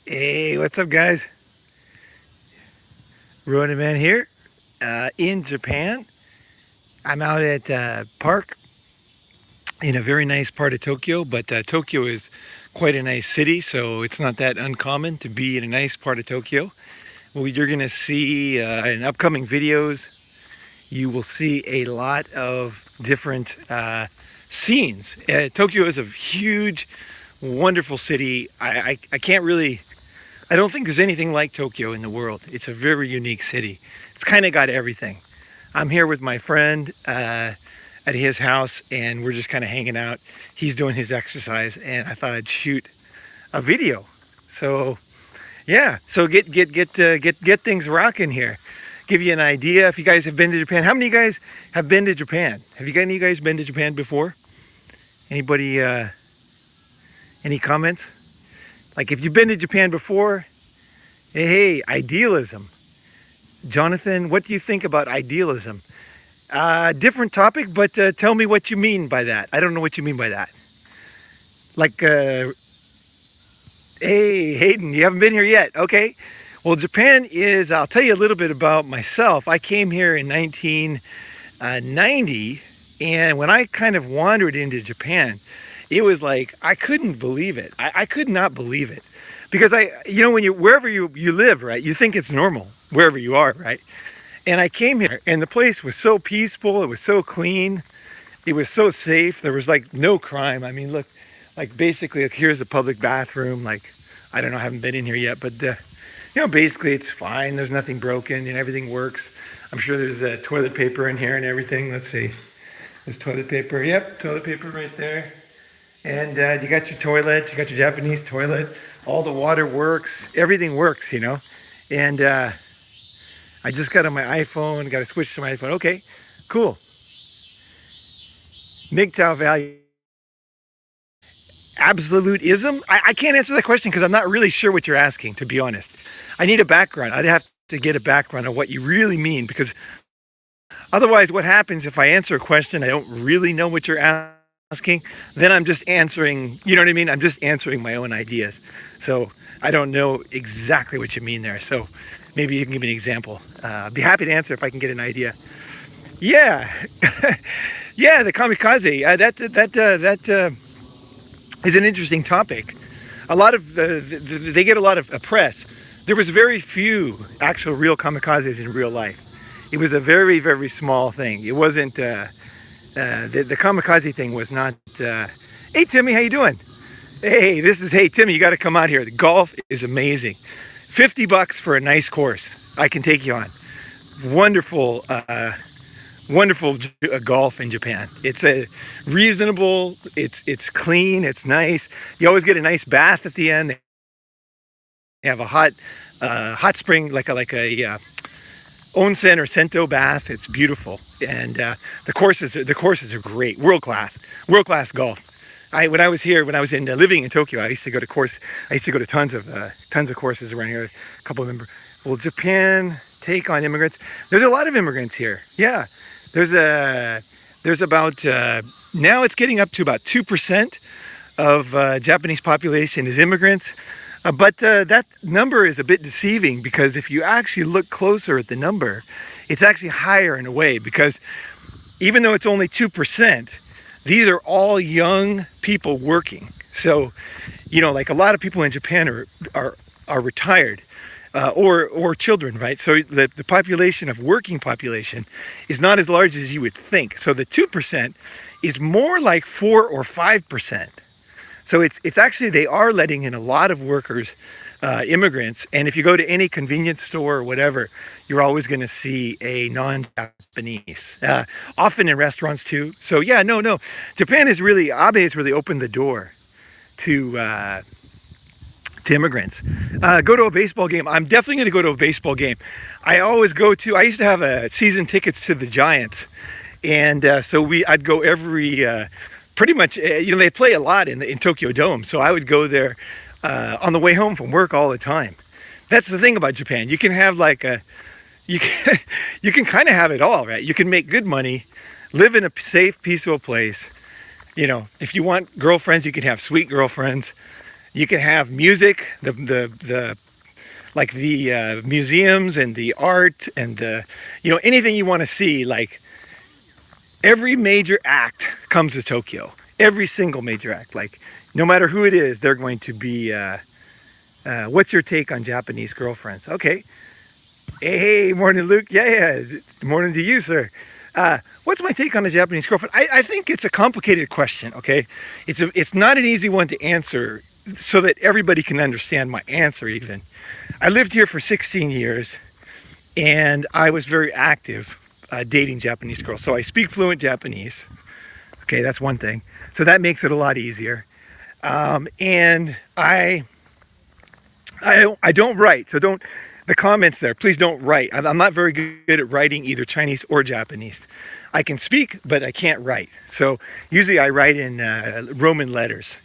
Hey, what's up, guys? Ronin Man here in Japan. I'm out at park in a very nice part of Tokyo, but Tokyo is quite a nice city, so it's not that uncommon to be in a nice part of Tokyo. Well, you're going to see in upcoming videos, you will see a lot of different scenes. Tokyo is a huge, wonderful city. I can't really I don't think there's anything like Tokyo in the world. It's a very unique city. It's kind of got everything. I'm here with my friend at his house, and we're just kind of hanging out. He's doing his exercise, and I thought I'd shoot a video. So yeah, so get things rocking here. Give you an idea if you guys have been to Japan. How many of you guys have been to Japan? Have any of you guys been to Japan before? Anybody? Any comments? Like if you've been to Japan before, hey, idealism. Jonathan, what do you think about idealism? Different topic, but tell me what you mean by that. I don't know what you mean by that. Like, hey, Hayden, you haven't been here yet. Okay. Well, Japan is, I'll tell you a little bit about myself. I came here in 1990, and when I kind of wandered into Japan, it was like I couldn't believe it. I could not believe it because when wherever you live, right, you think it's normal wherever you are, right? And I came here, and the place was so peaceful. It was so clean. It was so safe. There was like no crime. I mean, look, like basically, like, here's the public bathroom. Like, I don't know, I haven't been in here yet, but basically it's fine. There's nothing broken, and everything works. I'm sure there's toilet paper in here and everything. Let's see. There's toilet paper. Yep, toilet paper right there. And you got your toilet, you got your Japanese toilet, all the water works, everything works, And I just got on my iPhone, got to switch to my iPhone. Okay, cool. MGTOW value. Absolutism? I can't answer that question because I'm not really sure what you're asking, to be honest. I need a background. I'd have to get a background on what you really mean, because otherwise what happens if I answer a question I don't really know what you're asking, then I'm just answering, you know what I mean? I'm just answering my own ideas. So I don't know exactly what you mean there. So maybe you can give me an example. I'd be happy to answer if I can get an idea. Yeah. Yeah, the kamikaze. That is an interesting topic. A lot of they get a lot of press. There was very few actual real kamikazes in real life. It was a very, very small thing. It wasn't the kamikaze thing was not. Hey Timmy, how you doing? Hey, hey Timmy, you got to come out here. The golf is amazing. $50 for a nice course. I can take you on. Wonderful, wonderful golf in Japan. It's a reasonable. It's clean. It's nice. You always get a nice bath at the end. They have a hot spring like a onsen or sento bath. It's beautiful, and the courses are great, world class golf. When I was living in Tokyo, I used to go to tons of courses around here. A couple of them. Well, Japan take on immigrants. There's a lot of immigrants here. Yeah, there's about now it's getting up to about 2% of Japanese population is immigrants. But that number is a bit deceiving, because if you actually look closer at the number, it's actually higher in a way, because even though it's only 2%, these are all young people working. So, like a lot of people in Japan are retired or children, right? So the population of working population is not as large as you would think. So the 2% is more like 4 or 5%. So it's actually, they are letting in a lot of workers, immigrants. And if you go to any convenience store or whatever, you're always going to see a non-Japanese, often in restaurants too. So yeah, no. Abe has really opened the door to immigrants. Go to a baseball game. I'm definitely going to go to a baseball game. I used to have season tickets to the Giants. And so I'd go every, pretty much, they play a lot in Tokyo Dome. So I would go there on the way home from work all the time. That's the thing about Japan. You can have you can kind of have it all, right? You can make good money, live in a safe, peaceful place. If you want girlfriends, you can have sweet girlfriends. You can have music, the like the museums and the art and the, anything you want to see. Like every major act comes to Tokyo. Every single major act. Like no matter who it is, they're going to be. What's your take on Japanese girlfriends? Okay. Hey, morning, Luke. Yeah. Morning to you, sir. What's my take on a Japanese girlfriend? I think it's a complicated question. Okay, it's not an easy one to answer, so that everybody can understand my answer. Even I lived here for 16 years, and I was very active dating Japanese girls. So I speak fluent Japanese. Okay, that's one thing. So that makes it a lot easier. And I don't write, so don't, the comments there, please don't write. I'm not very good at writing either Chinese or Japanese. I can speak, but I can't write. So usually I write in Roman letters,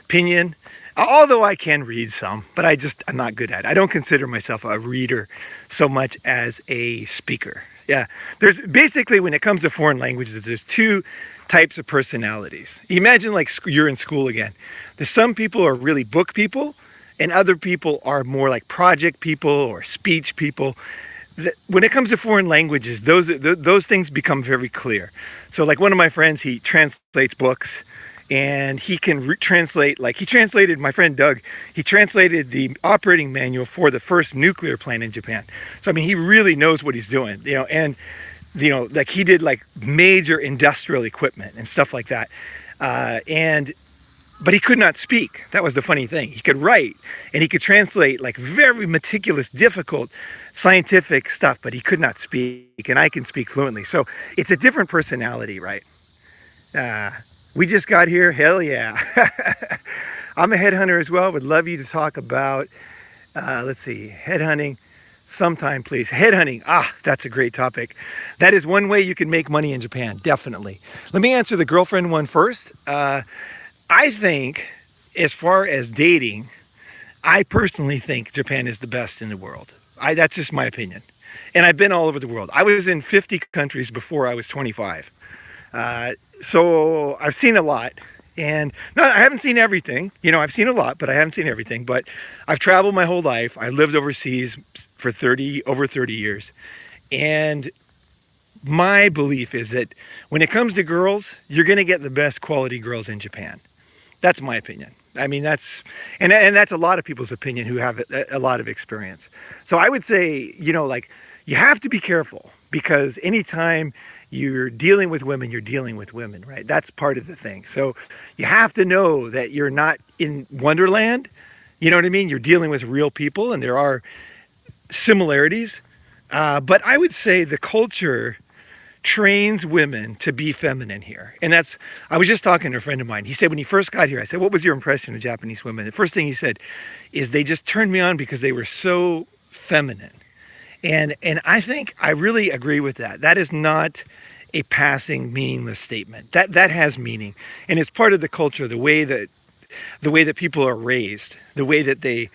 pinyin, although I can read some, but I'm not good at it. I don't consider myself a reader so much as a speaker. Yeah, there's basically, when it comes to foreign languages, there's two types of personalities. Imagine like you're in school again. There's some people are really book people, and other people are more like project people or speech people. When it comes to foreign languages, those things become very clear. So like one of my friends, he translates books, and he can translate, like he translated, my friend Doug, he translated the operating manual for the first nuclear plant in Japan. So I mean, he really knows what he's doing, and like he did like major industrial equipment and stuff like that. But he could not speak. That was the funny thing. He could write and he could translate like very meticulous, difficult scientific stuff, but he could not speak, and I can speak fluently. So it's a different personality, right? We just got here. Hell yeah. I'm a headhunter as well. Would love you to talk about, let's see, headhunting sometime, please. Headhunting. That's a great topic. That is one way you can make money in Japan. Definitely. Let me answer the girlfriend one first. I think, as far as dating, I personally think Japan is the best in the world. That's just my opinion. And I've been all over the world. I was in 50 countries before I was 25. So I've seen a lot. And no, I haven't seen everything. I've seen a lot, but I haven't seen everything. But I've traveled my whole life. I lived overseas for over 30 years. And my belief is that when it comes to girls, you're going to get the best quality girls in Japan. That's my opinion. I mean, that's a lot of people's opinion who have a lot of experience. So I would say, like, you have to be careful, because anytime you're dealing with women, you're dealing with women, right? That's part of the thing. So you have to know that you're not in Wonderland. You know what I mean? You're dealing with real people, and there are similarities. But I would say the culture trains women to be feminine here. And I was just talking to a friend of mine. He said when he first got here, I said, what was your impression of Japanese women? The first thing he said is they just turned me on because they were so feminine. And I think I really agree with that. That is not a passing, meaningless statement. That has meaning. And it's part of the culture, the way that people are raised, the way that they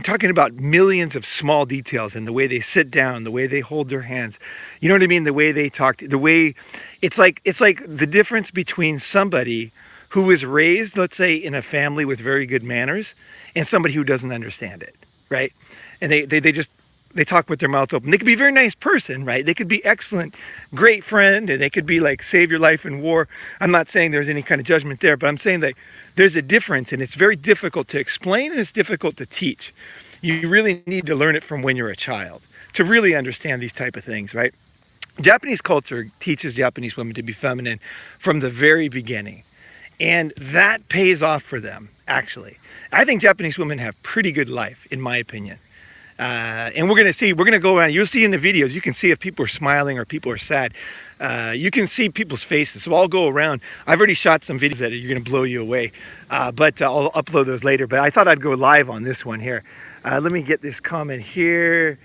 talking about millions of small details, and the way they sit down, the way they hold their hands, you know what I mean? The way they talk, the way it's like the difference between somebody who was raised, let's say, in a family with very good manners, and somebody who doesn't understand it, right? And they talk with their mouth open. They could be a very nice person, right? They could be excellent, great friend, and they could be like, save your life in war. I'm not saying there's any kind of judgment there, but I'm saying that there's a difference, and it's very difficult to explain, and it's difficult to teach. You really need to learn it from when you're a child to really understand these type of things, right? Japanese culture teaches Japanese women to be feminine from the very beginning, and that pays off for them, actually. I think Japanese women have pretty good life, in my opinion. And we're going to go around. You'll see in the videos, you can see if people are smiling or people are sad. You can see people's faces. So I'll go around. I've already shot some videos that are going to blow you away. But I'll upload those later. But I thought I'd go live on this one here. Let me get this comment here.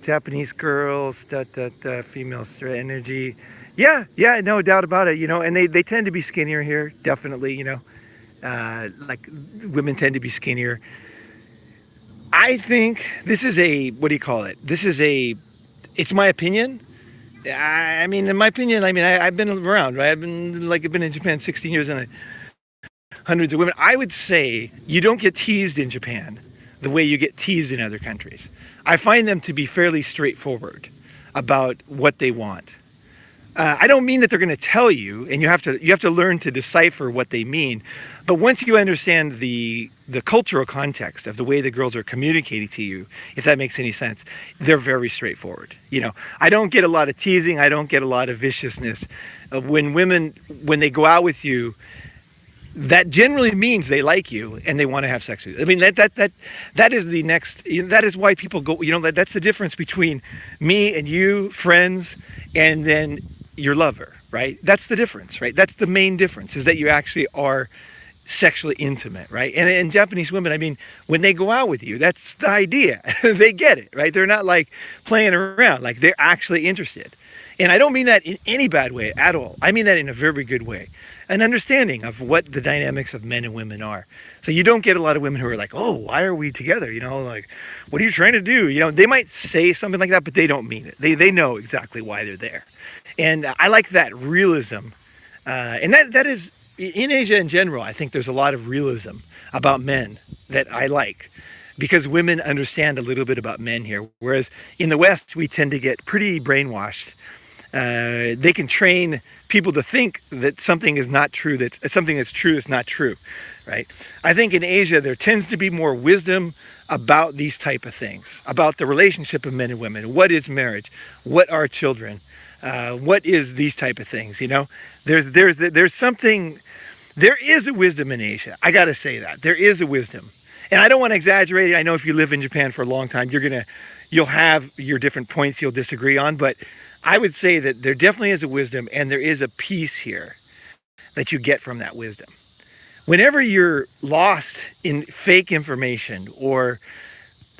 Japanese girls, female straight energy. Yeah, no doubt about it. And they tend to be skinnier here, definitely, like women tend to be skinnier. I think this is it's my opinion. In my opinion, I've been around, right? I've been in Japan 16 years, and hundreds of women. I would say you don't get teased in Japan the way you get teased in other countries. I find them to be fairly straightforward about what they want. I don't mean that they're going to tell you, and you have to learn to decipher what they mean. But once you understand the cultural context of the way the girls are communicating to you, if that makes any sense, they're very straightforward. I don't get a lot of teasing. I don't get a lot of viciousness. When they go out with you, that generally means they like you and they want to have sex with you. I mean, that is the next. That is why people go. That's the difference between me and you, friends, and then your lover, right? That's the difference, right? That's the main difference, is that you actually are sexually intimate, right? And Japanese women, I mean, when they go out with you, that's the idea. They get it, right? They're not like playing around, like they're actually interested. And I don't mean that in any bad way at all. I mean that in a very good way. An understanding of what the dynamics of men and women are. So you don't get a lot of women who are like, oh, why are we together? Like, what are you trying to do? They might say something like that, but they don't mean it. They know exactly why they're there. And I like that realism. And that is, in Asia in general, I think there's a lot of realism about men that I like, because women understand a little bit about men here. Whereas in the West, we tend to get pretty brainwashed. They can train people to think that something is not true, that something that's true is not true, right? I think in Asia, there tends to be more wisdom about these type of things, about the relationship of men and women. What is marriage? What are children? What is these type of things? There's something. There is a wisdom in Asia. I gotta say that there is a wisdom, and I don't want to exaggerate it. I know if you live in Japan for a long time, you'll have your different points you'll disagree on, but I would say that there definitely is a wisdom, and there is a peace here that you get from that wisdom. Whenever you're lost in fake information or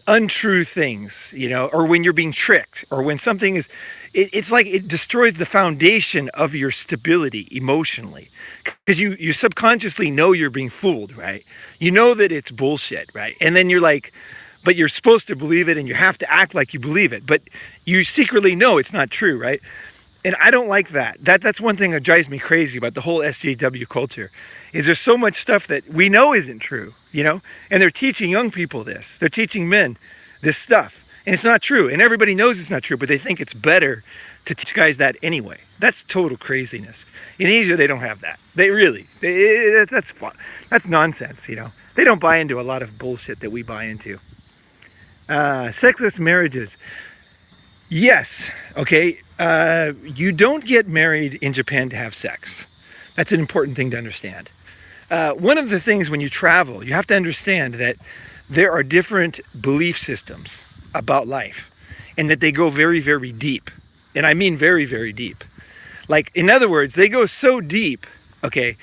untrue things, or when you're being tricked, or when something is, it's like it destroys the foundation of your stability emotionally, because you subconsciously know you're being fooled, right? You know that it's bullshit, right? And then you're like, but you're supposed to believe it, and you have to act like you believe it, but you secretly know it's not true, right? And I don't like that. That's one thing that drives me crazy about the whole SJW culture, is there's so much stuff that we know isn't true, and they're teaching young people this. They're teaching men this stuff, and it's not true, and everybody knows it's not true, but they think it's better to teach guys that anyway. That's total craziness. In Asia, they don't have that. That's nonsense, They don't buy into a lot of bullshit that we buy into. Sexless marriages. Yes, okay. You don't get married in Japan to have sex. That's an important thing to understand. One of the things when you travel, you have to understand that there are different belief systems about life, and that they go very, very deep. And I mean very, very deep. Like, in other words, they go so deep, okay,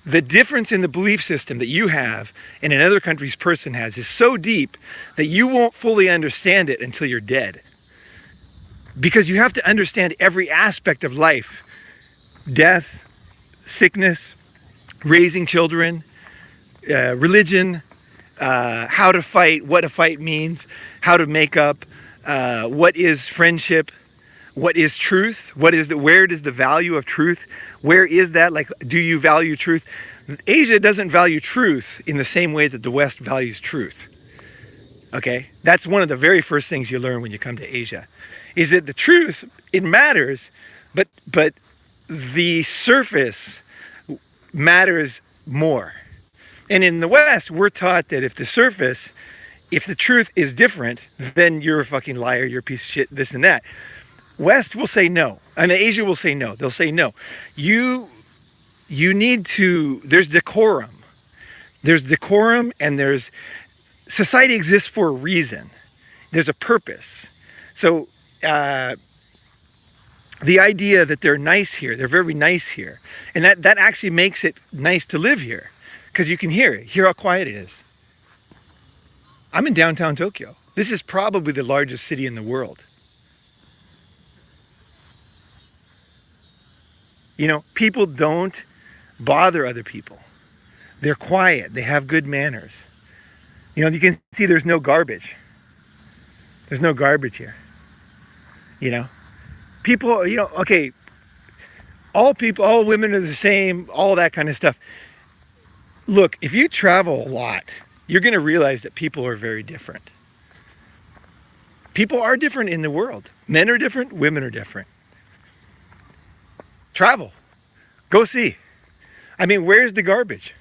the difference in the belief system that you have and another country's person has is so deep that you won't fully understand it until you're dead. Because you have to understand every aspect of life. Death, sickness, raising children, religion, how to fight, what a fight means, how to make up, what is friendship, what is truth, where does the value of truth, where is that, like, do you value truth? Asia doesn't value truth in the same way that the West values truth. Okay, that's one of the very first things you learn when you come to Asia, is that the truth, it matters, but the surface matters more. And in the West, we're taught that if the truth is different, then you're a fucking liar, you're a piece of shit, this and that. West will say no. I mean, Asia will say no. They'll say no. You need to, there's decorum. There's decorum, and society exists for a reason. There's a purpose. So the idea that they're nice here, they're very nice here, and that actually makes it nice to live here, because you can hear how quiet it is. I'm in downtown Tokyo. This is probably the largest city in the world. People don't bother other people. They're quiet. They have good manners. You can see there's no garbage. There's no garbage here. People, okay, all women are the same, all that kind of stuff. Look, if you travel a lot, you're going to realize that people are very different. People are different in the world. Men are different, women are different. Travel. Go see. I mean, where's the garbage?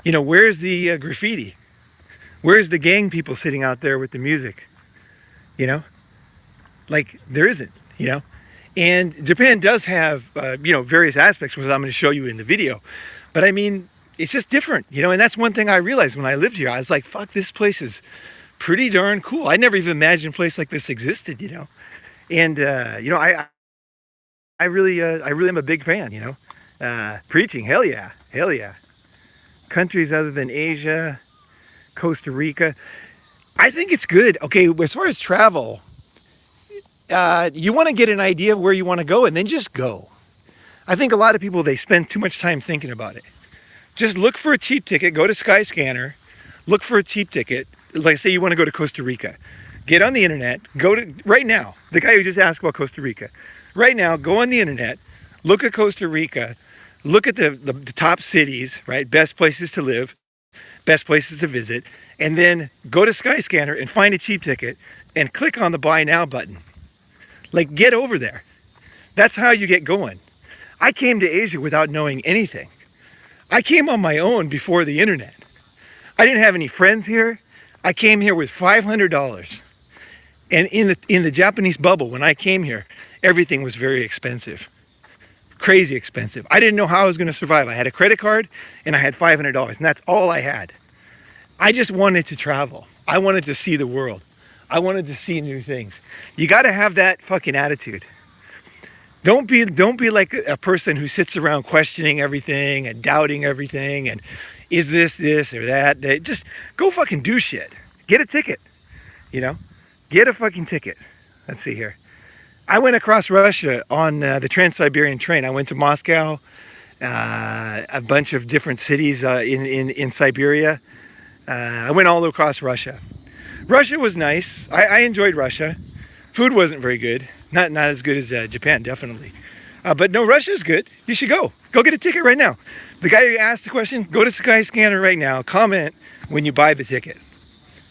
You know, where's the graffiti? Where's the gang people sitting out there with the music? You know? Like, there isn't, you know? And Japan does have, various aspects, which I'm going to show you in the video. But I mean, it's just different, you know? And that's one thing I realized when I lived here. I was like, fuck, this place is pretty darn cool. I never even imagined a place like this existed, you know? And, I really am a big fan, you know? Preaching, hell yeah. Countries other than Asia, Costa Rica. I think it's good. Okay, as far as travel, you want to get an idea of where you want to go and then just go. I think a lot of people, they spend too much time thinking about it. Just look for a cheap ticket, go to Skyscanner, look for a cheap ticket. Like say you want to go to Costa Rica. Get on the internet, right now, the guy who just asked about Costa Rica. Right now, go on the internet, look at Costa Rica, look at the top cities, right? Best places to live, best places to visit, and then go to Skyscanner and find a cheap ticket and click on the Buy Now button. Like, get over there. That's how you get going. I came to Asia without knowing anything. I came on my own before the internet. I didn't have any friends here. I came here with $500. And in the Japanese bubble, when I came here, everything was very expensive. Crazy expensive. I didn't know how I was going to survive. I had a credit card and I had $500, and that's all I had. I just wanted to travel. I wanted to see the world. I wanted to see new things. You got to have that fucking attitude. Don't be like a person who sits around questioning everything and doubting everything and is this or that. Just go fucking do shit. Get a ticket, you know? Get a fucking ticket. Let's see here. I went across Russia on the Trans-Siberian train. I went to Moscow, a bunch of different cities in Siberia. I went all across Russia. Russia was nice. I enjoyed Russia. Food wasn't very good. Not as good as Japan, definitely. But no, Russia's good. You should go. Go get a ticket right now. The guy who asked the question, go to Skyscanner right now. Comment when you buy the ticket.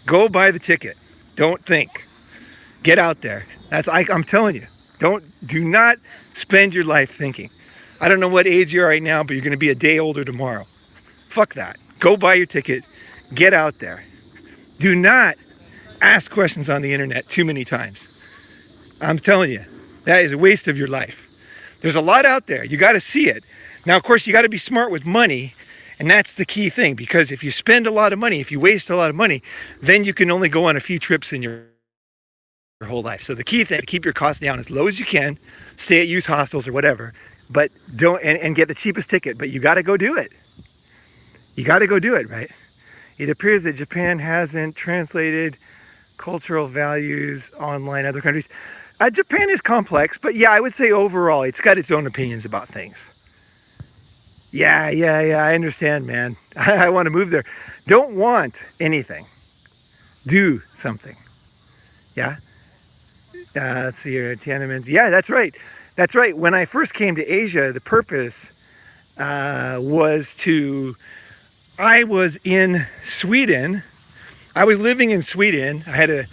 Go buy the ticket. Don't think. Get out there. I'm telling you. Do not spend your life thinking. I don't know what age you are right now, but you're going to be a day older tomorrow. Fuck that. Go buy your ticket. Get out there. Do not ask questions on the internet too many times. I'm telling you, that is a waste of your life. There's a lot out there. You got to see it. Now, of course, you got to be smart with money, and that's the key thing, because if you spend a lot of money, if you waste a lot of money, then you can only go on a few trips in your whole life. So the key thing, keep your costs down as low as you can, stay at youth hostels or whatever, but don't, and get the cheapest ticket, but you got to go do it. You got to go do it, right? It appears that Japan hasn't translated cultural values online in other countries. Japan is complex, but yeah, I would say overall, it's got its own opinions about things. Yeah, I understand, man. I want to move there. Don't want anything. Do something. Yeah? Let's see here, Tiananmen. Yeah, that's right. That's right. When I first came to Asia, the purpose was to... I was in Sweden. I was living in Sweden. I had a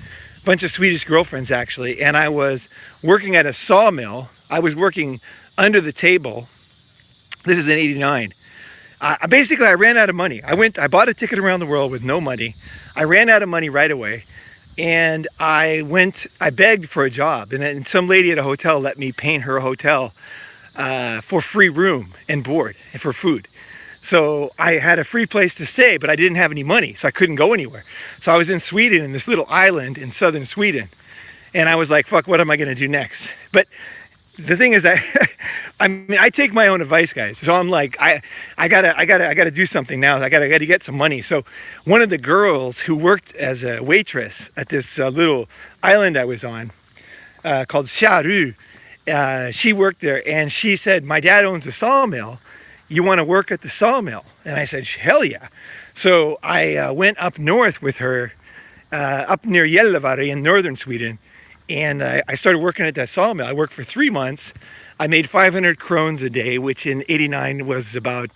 bunch of Swedish girlfriends, actually, and I was working at a sawmill. I was working under the table. This is in '89. Basically, I ran out of money. I bought a ticket around the world with no money. I ran out of money right away, and I begged for a job, and some lady at a hotel let me paint her hotel for free room and board and for food. So I had a free place to stay, but I didn't have any money, so I couldn't go anywhere. So I was in Sweden, in this little island in southern Sweden, and I was like, fuck, what am I going to do next? But the thing is, I take my own advice, guys. So I'm like, I gotta do something now. I gotta get some money. So one of the girls who worked as a waitress at this little island I was on, called Sharu, she worked there, and she said, my dad owns a sawmill. You want to work at the sawmill? And I said, hell yeah. So I went up north with her, up near Gällivare in northern Sweden, and I started working at that sawmill. I worked for 3 months. I made 500 krones a day, which in '89 was about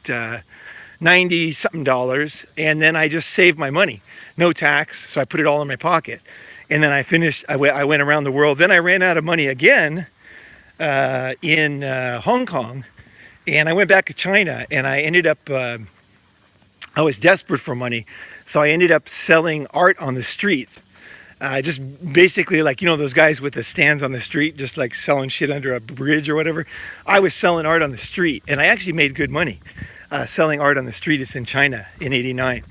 $90 something dollars, and then I just saved my money, no tax, so I put it all in my pocket. And then I went around the world. Then I ran out of money again in Hong Kong, and I went back to China, and I ended up, I was desperate for money, so I ended up selling art on the streets. Just basically like, those guys with the stands on the street, just like selling shit under a bridge or whatever. I was selling art on the street, and I actually made good money selling art on the street. It's in China in '89.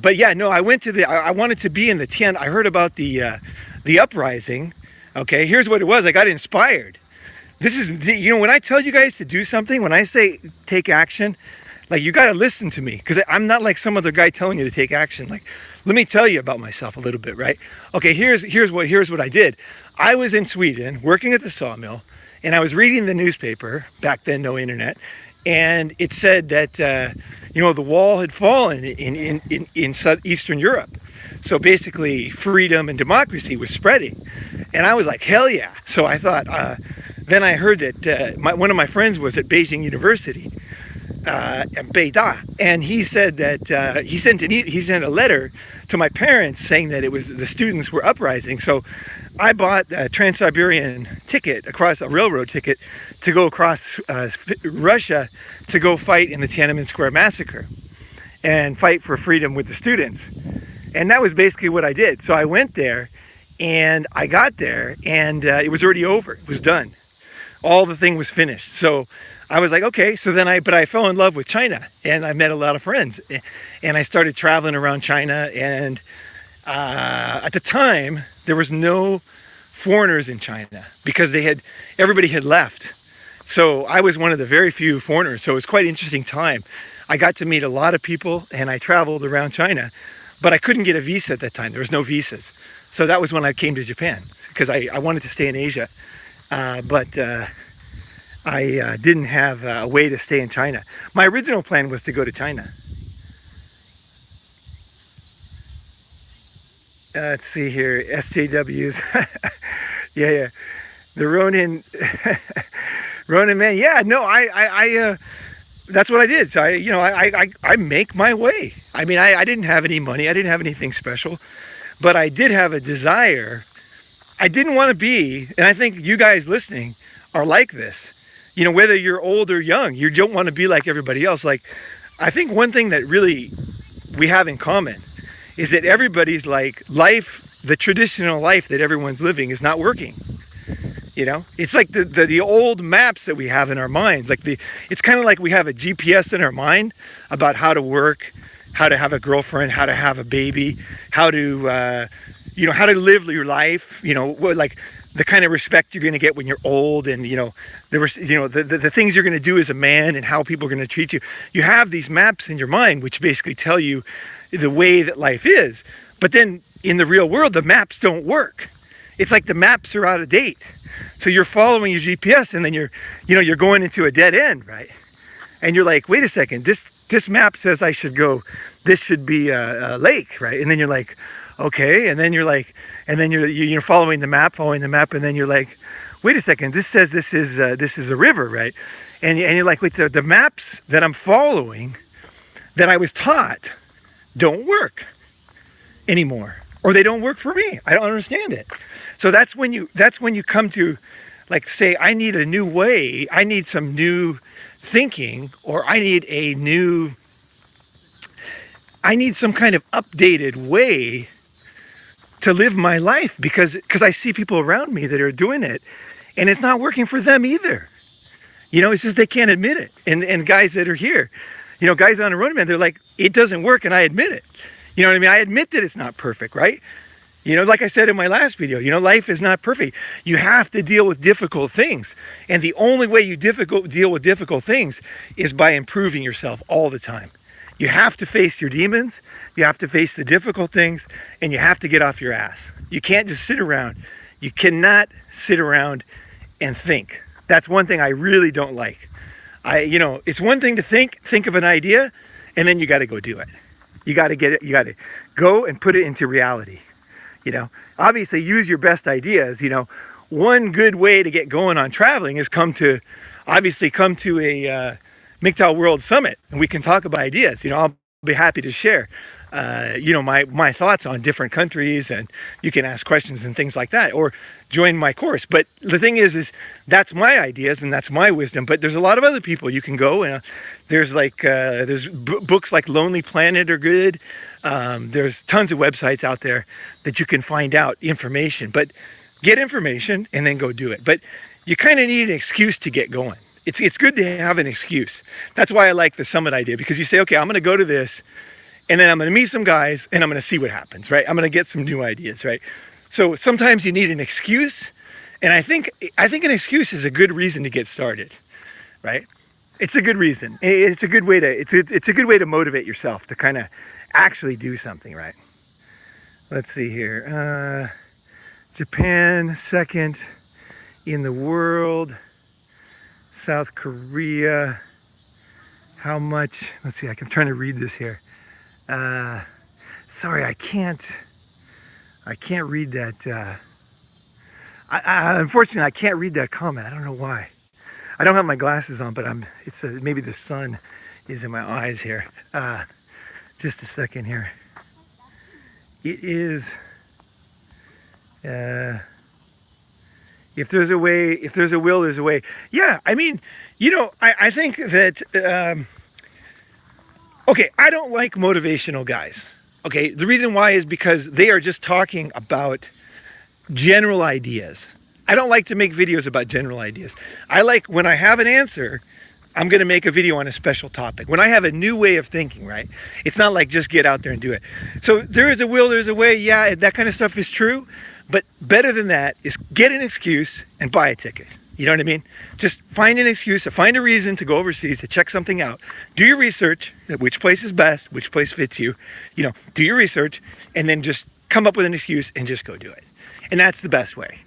But yeah, no, I wanted to be in the Tian. I heard about the uprising. Okay, here's what it was. I got inspired. This is, when I tell you guys to do something, when I say take action, like, you got to listen to me, because I'm not like some other guy telling you to take action. Like, let me tell you about myself a little bit, right? Okay, here's what I did. I was in Sweden working at the sawmill, and I was reading the newspaper. Back then, no internet, and it said that the wall had fallen in Eastern Europe. So basically, freedom and democracy was spreading, and I was like, hell yeah! So I thought. Then I heard that one of my friends was at Beijing University. Beida, and he said that he sent a letter to my parents saying that the students were uprising. So I bought a Trans-Siberian ticket, a railroad ticket, to go across Russia to go fight in the Tiananmen Square massacre and fight for freedom with the students. And that was basically what I did. So I went there, and I got there, and it was already over. It was done. All the thing was finished. So I was like, okay. So then I fell in love with China, and I met a lot of friends, and I started traveling around China. And at the time, there was no foreigners in China because everybody had left. So I was one of the very few foreigners. So it was quite an interesting time. I got to meet a lot of people, and I traveled around China, but I couldn't get a visa at that time. There was no visas. So that was when I came to Japan, because I wanted to stay in Asia. But I didn't have a way to stay in China. My original plan was to go to China. Let's see here, SJWs. yeah. The Ronin man. Yeah, no, I that's what I did. So I make my way. I mean, I didn't have any money. I didn't have anything special, but I did have a desire. I didn't want to be, and I think you guys listening are like this. Whether you're old or young, you don't want to be like everybody else. Like, I think one thing that really we have in common is that everybody's like, the traditional life that everyone's living is not working. It's like the old maps that we have in our minds. Like it's kind of like we have a GPS in our mind about how to work, how to have a girlfriend, how to have a baby, how to how to live your life. Like the kind of respect you're going to get when you're old, and the things you're going to do as a man, and how people are going to treat you. You have these maps in your mind which basically tell you the way that life is. But then in the real world, the maps don't work. It's like the maps are out of date. So you're following your GPS, and then you're going into a dead end, right? And you're like, wait a second, this map says I should go, this should be a lake, right? And then you're like, okay, and then you're following the map, and then you're like, wait a second, this says this is a river, right? And you're like, wait, the maps that I'm following, that I was taught, don't work anymore, or they don't work for me. I don't understand it. So that's when you come to, like, say, I need a new way, I need some new thinking, or I need some kind of updated way to live my life, because I see people around me that are doing it, and it's not working for them either. It's just they can't admit it. And guys that are here, guys on a Ronin Man, they're like, it doesn't work, and I admit it. You know what I mean? I admit that it's not perfect, right? Like I said in my last video, life is not perfect. You have to deal with difficult things. And the only way you deal with difficult things is by improving yourself all the time. You have to face your demons. You have to face the difficult things, and you have to get off your ass. You can't just sit around. You cannot sit around and think. That's one thing I really don't like. It's one thing to think of an idea, and then you got to go do it. You got to get it. You got to go and put it into reality. Obviously use your best ideas. One good way to get going on traveling is come to MGTOW World Summit, and we can talk about ideas. I'll be happy to share, my thoughts on different countries, and you can ask questions and things like that, or join my course. But the thing is that's my ideas and that's my wisdom. But there's a lot of other people you can go. There's books like Lonely Planet are good. There's tons of websites out there that you can find out information. But get information and then go do it. But you kind of need an excuse to get going. It's good to have an excuse. That's why I like the summit idea, because you say, okay, I'm going to go to this, and then I'm going to meet some guys, and I'm going to see what happens, right? I'm going to get some new ideas, right? So sometimes you need an excuse, and I think an excuse is a good reason to get started, right? It's a good reason. It's a good way to motivate yourself to kind of actually do something, right? Let's see here. Japan, second in the world. South Korea, how much? Let's see, I'm trying to read this here. Sorry, I can't read that. Unfortunately, I can't read that comment. I don't know why. I don't have my glasses on, but maybe the sun is in my eyes here. Just a second here. It is, if there's a way, if there's a will, there's a way. Yeah, I mean, I think that, okay, I don't like motivational guys. Okay, the reason why is because they are just talking about general ideas. I don't like to make videos about general ideas. I like, when I have an answer, I'm going to make a video on a special topic. When I have a new way of thinking, right? It's not like just get out there and do it. So there is a will, there's a way. Yeah, that kind of stuff is true. But better than that is get an excuse and buy a ticket. You know what I mean? Just find an excuse or find a reason to go overseas to check something out. Do your research, which place is best, which place fits you. Do your research, and then just come up with an excuse and just go do it. And that's the best way.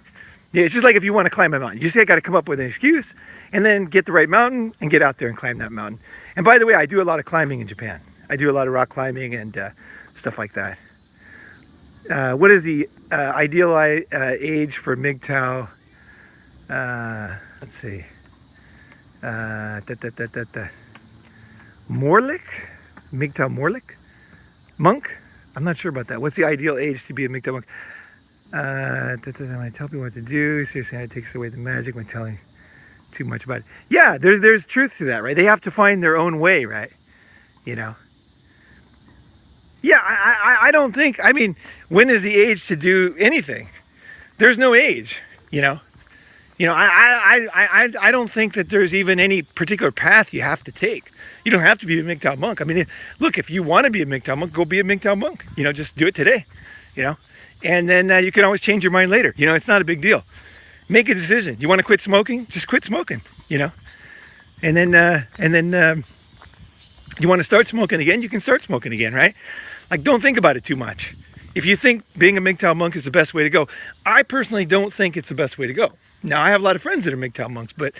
Yeah, it's just like if you want to climb a mountain. You just got to come up with an excuse and then get the right mountain and get out there and climb that mountain. And by the way, I do a lot of climbing in Japan. I do a lot of rock climbing and stuff like that. What is the ideal age for MGTOW? Let's see. Morlik? MGTOW Morlik? Monk? I'm not sure about that. What's the ideal age to be a MGTOW monk? When I tell people what to do, seriously, it takes away the magic when telling too much about it. Yeah, there's truth to that, right? They have to find their own way, right? Yeah, I don't think, when is the age to do anything? There's no age, I don't think that there's even any particular path you have to take. You don't have to be a MGTOW monk. Look, if you want to be a MGTOW monk, go be a MGTOW monk. Just do it today, and then you can always change your mind later. It's not a big deal. Make a decision. You want to quit smoking? Just quit smoking, and then you want to start smoking again? You can start smoking again, right? Like, don't think about it too much. If you think being a MGTOW monk is the best way to go, I personally don't think it's the best way to go. Now, I have a lot of friends that are MGTOW monks, but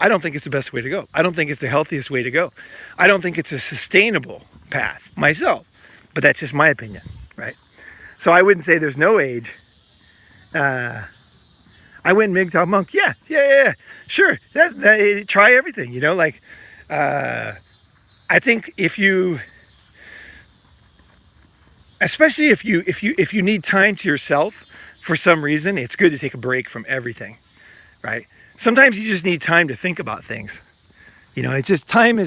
I don't think it's the best way to go. I don't think it's the healthiest way to go. I don't think it's a sustainable path myself, but that's just my opinion, right? So I wouldn't say there's no age. I went MGTOW monk. Yeah, sure. Try everything, I think especially if you need time to yourself for some reason, it's good to take a break from everything, right? Sometimes you just need time to think about things. It's just time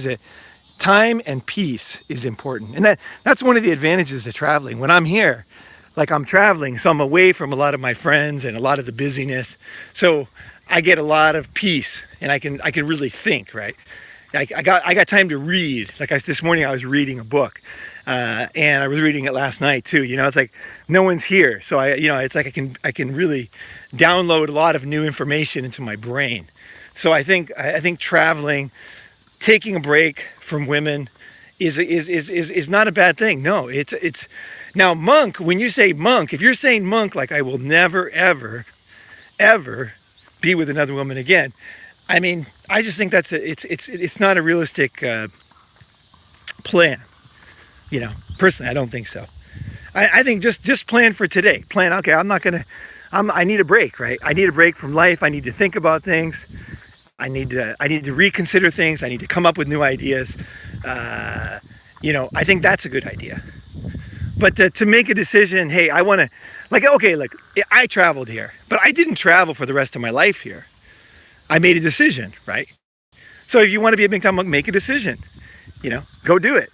and peace is important. And that's one of the advantages of traveling. When I'm here, like I'm traveling, so I'm away from a lot of my friends and a lot of the busyness. So I get a lot of peace and I can really think, right? I got time to read. This morning I was reading a book. And I was reading it last night too. It's like no one's here, so it's like I can really download a lot of new information into my brain. So I think traveling, taking a break from women, is not a bad thing. No, it's now monk. When you say monk, if you're saying monk, like I will never ever be with another woman again. I just think it's not a realistic plan. Personally, I don't think so. I think just plan for today. Plan, okay, I need a break, right? I need a break from life. I need to think about things. I need to reconsider things. I need to come up with new ideas. I think that's a good idea. But to make a decision, hey, I want to, like, I traveled here, but I didn't travel for the rest of my life here. I made a decision, right? So if you want to be a big time monk, make a decision. Go do it.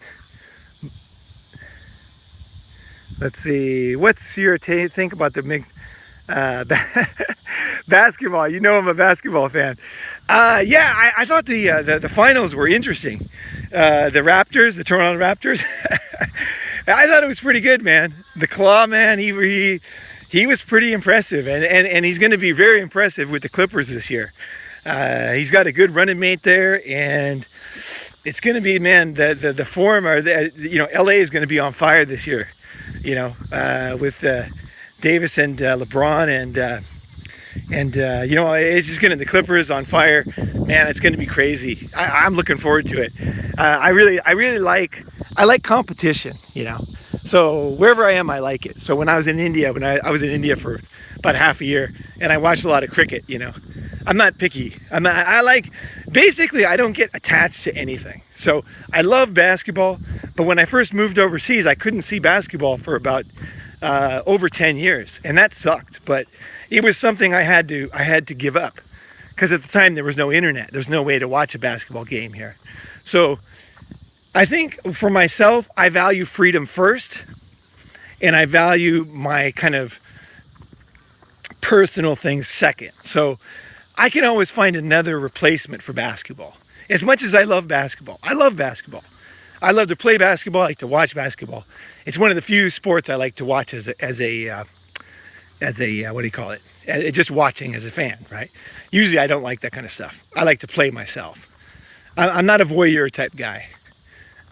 Let's see. What's your think about the basketball? You know I'm a basketball fan. I thought the finals were interesting. The Raptors, the Toronto Raptors. I thought it was pretty good, man. The Claw, man, he was pretty impressive, and he's going to be very impressive with the Clippers this year. He's got a good running mate there, and it's going to be, man, the form, or LA is going to be on fire this year. With Davis and LeBron, and it's just going to, the Clippers on fire, man. It's going to be crazy. I'm looking forward to it. I really like competition. So wherever I am, I like it. So when I was in India, I was in India for about half a year, and I watched a lot of cricket. I'm not picky. Basically, I don't get attached to anything. So I love basketball, but when I first moved overseas, I couldn't see basketball for about over 10 years, and that sucked. But it was something I had to give up, because at the time there was no internet. There's no way to watch a basketball game here. So I think for myself, I value freedom first, and I value my kind of personal things second. So I can always find another replacement for basketball. As much as I love basketball, I love basketball. I love to play basketball. I like to watch basketball. It's one of the few sports I like to watch as a what do you call it? Just watching as a fan, right? Usually I don't like that kind of stuff. I like to play myself. I'm not a voyeur type guy.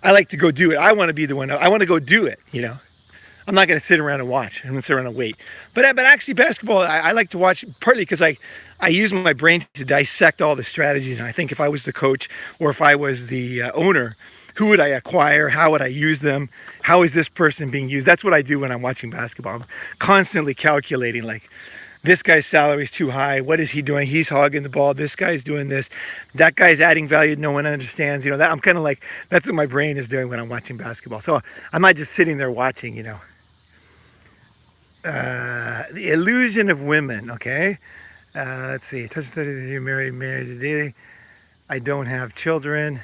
I like to go do it. I want to be the one. I want to go do it. I'm not going to sit around and watch. I'm going to sit around and wait. But actually, basketball, I like to watch partly because I use my brain to dissect all the strategies. And I think if I was the coach, or if I was the owner, who would I acquire? How would I use them? How is this person being used? That's what I do when I'm watching basketball. I'm constantly calculating, like, this guy's salary is too high. What is he doing? He's hogging the ball. This guy's doing this. That guy's adding value no one understands. That I'm kind of like, that's what my brain is doing when I'm watching basketball. So I'm not just sitting there watching, The illusion of women, okay? Let's see. Touch 30, you're married today. I don't have children.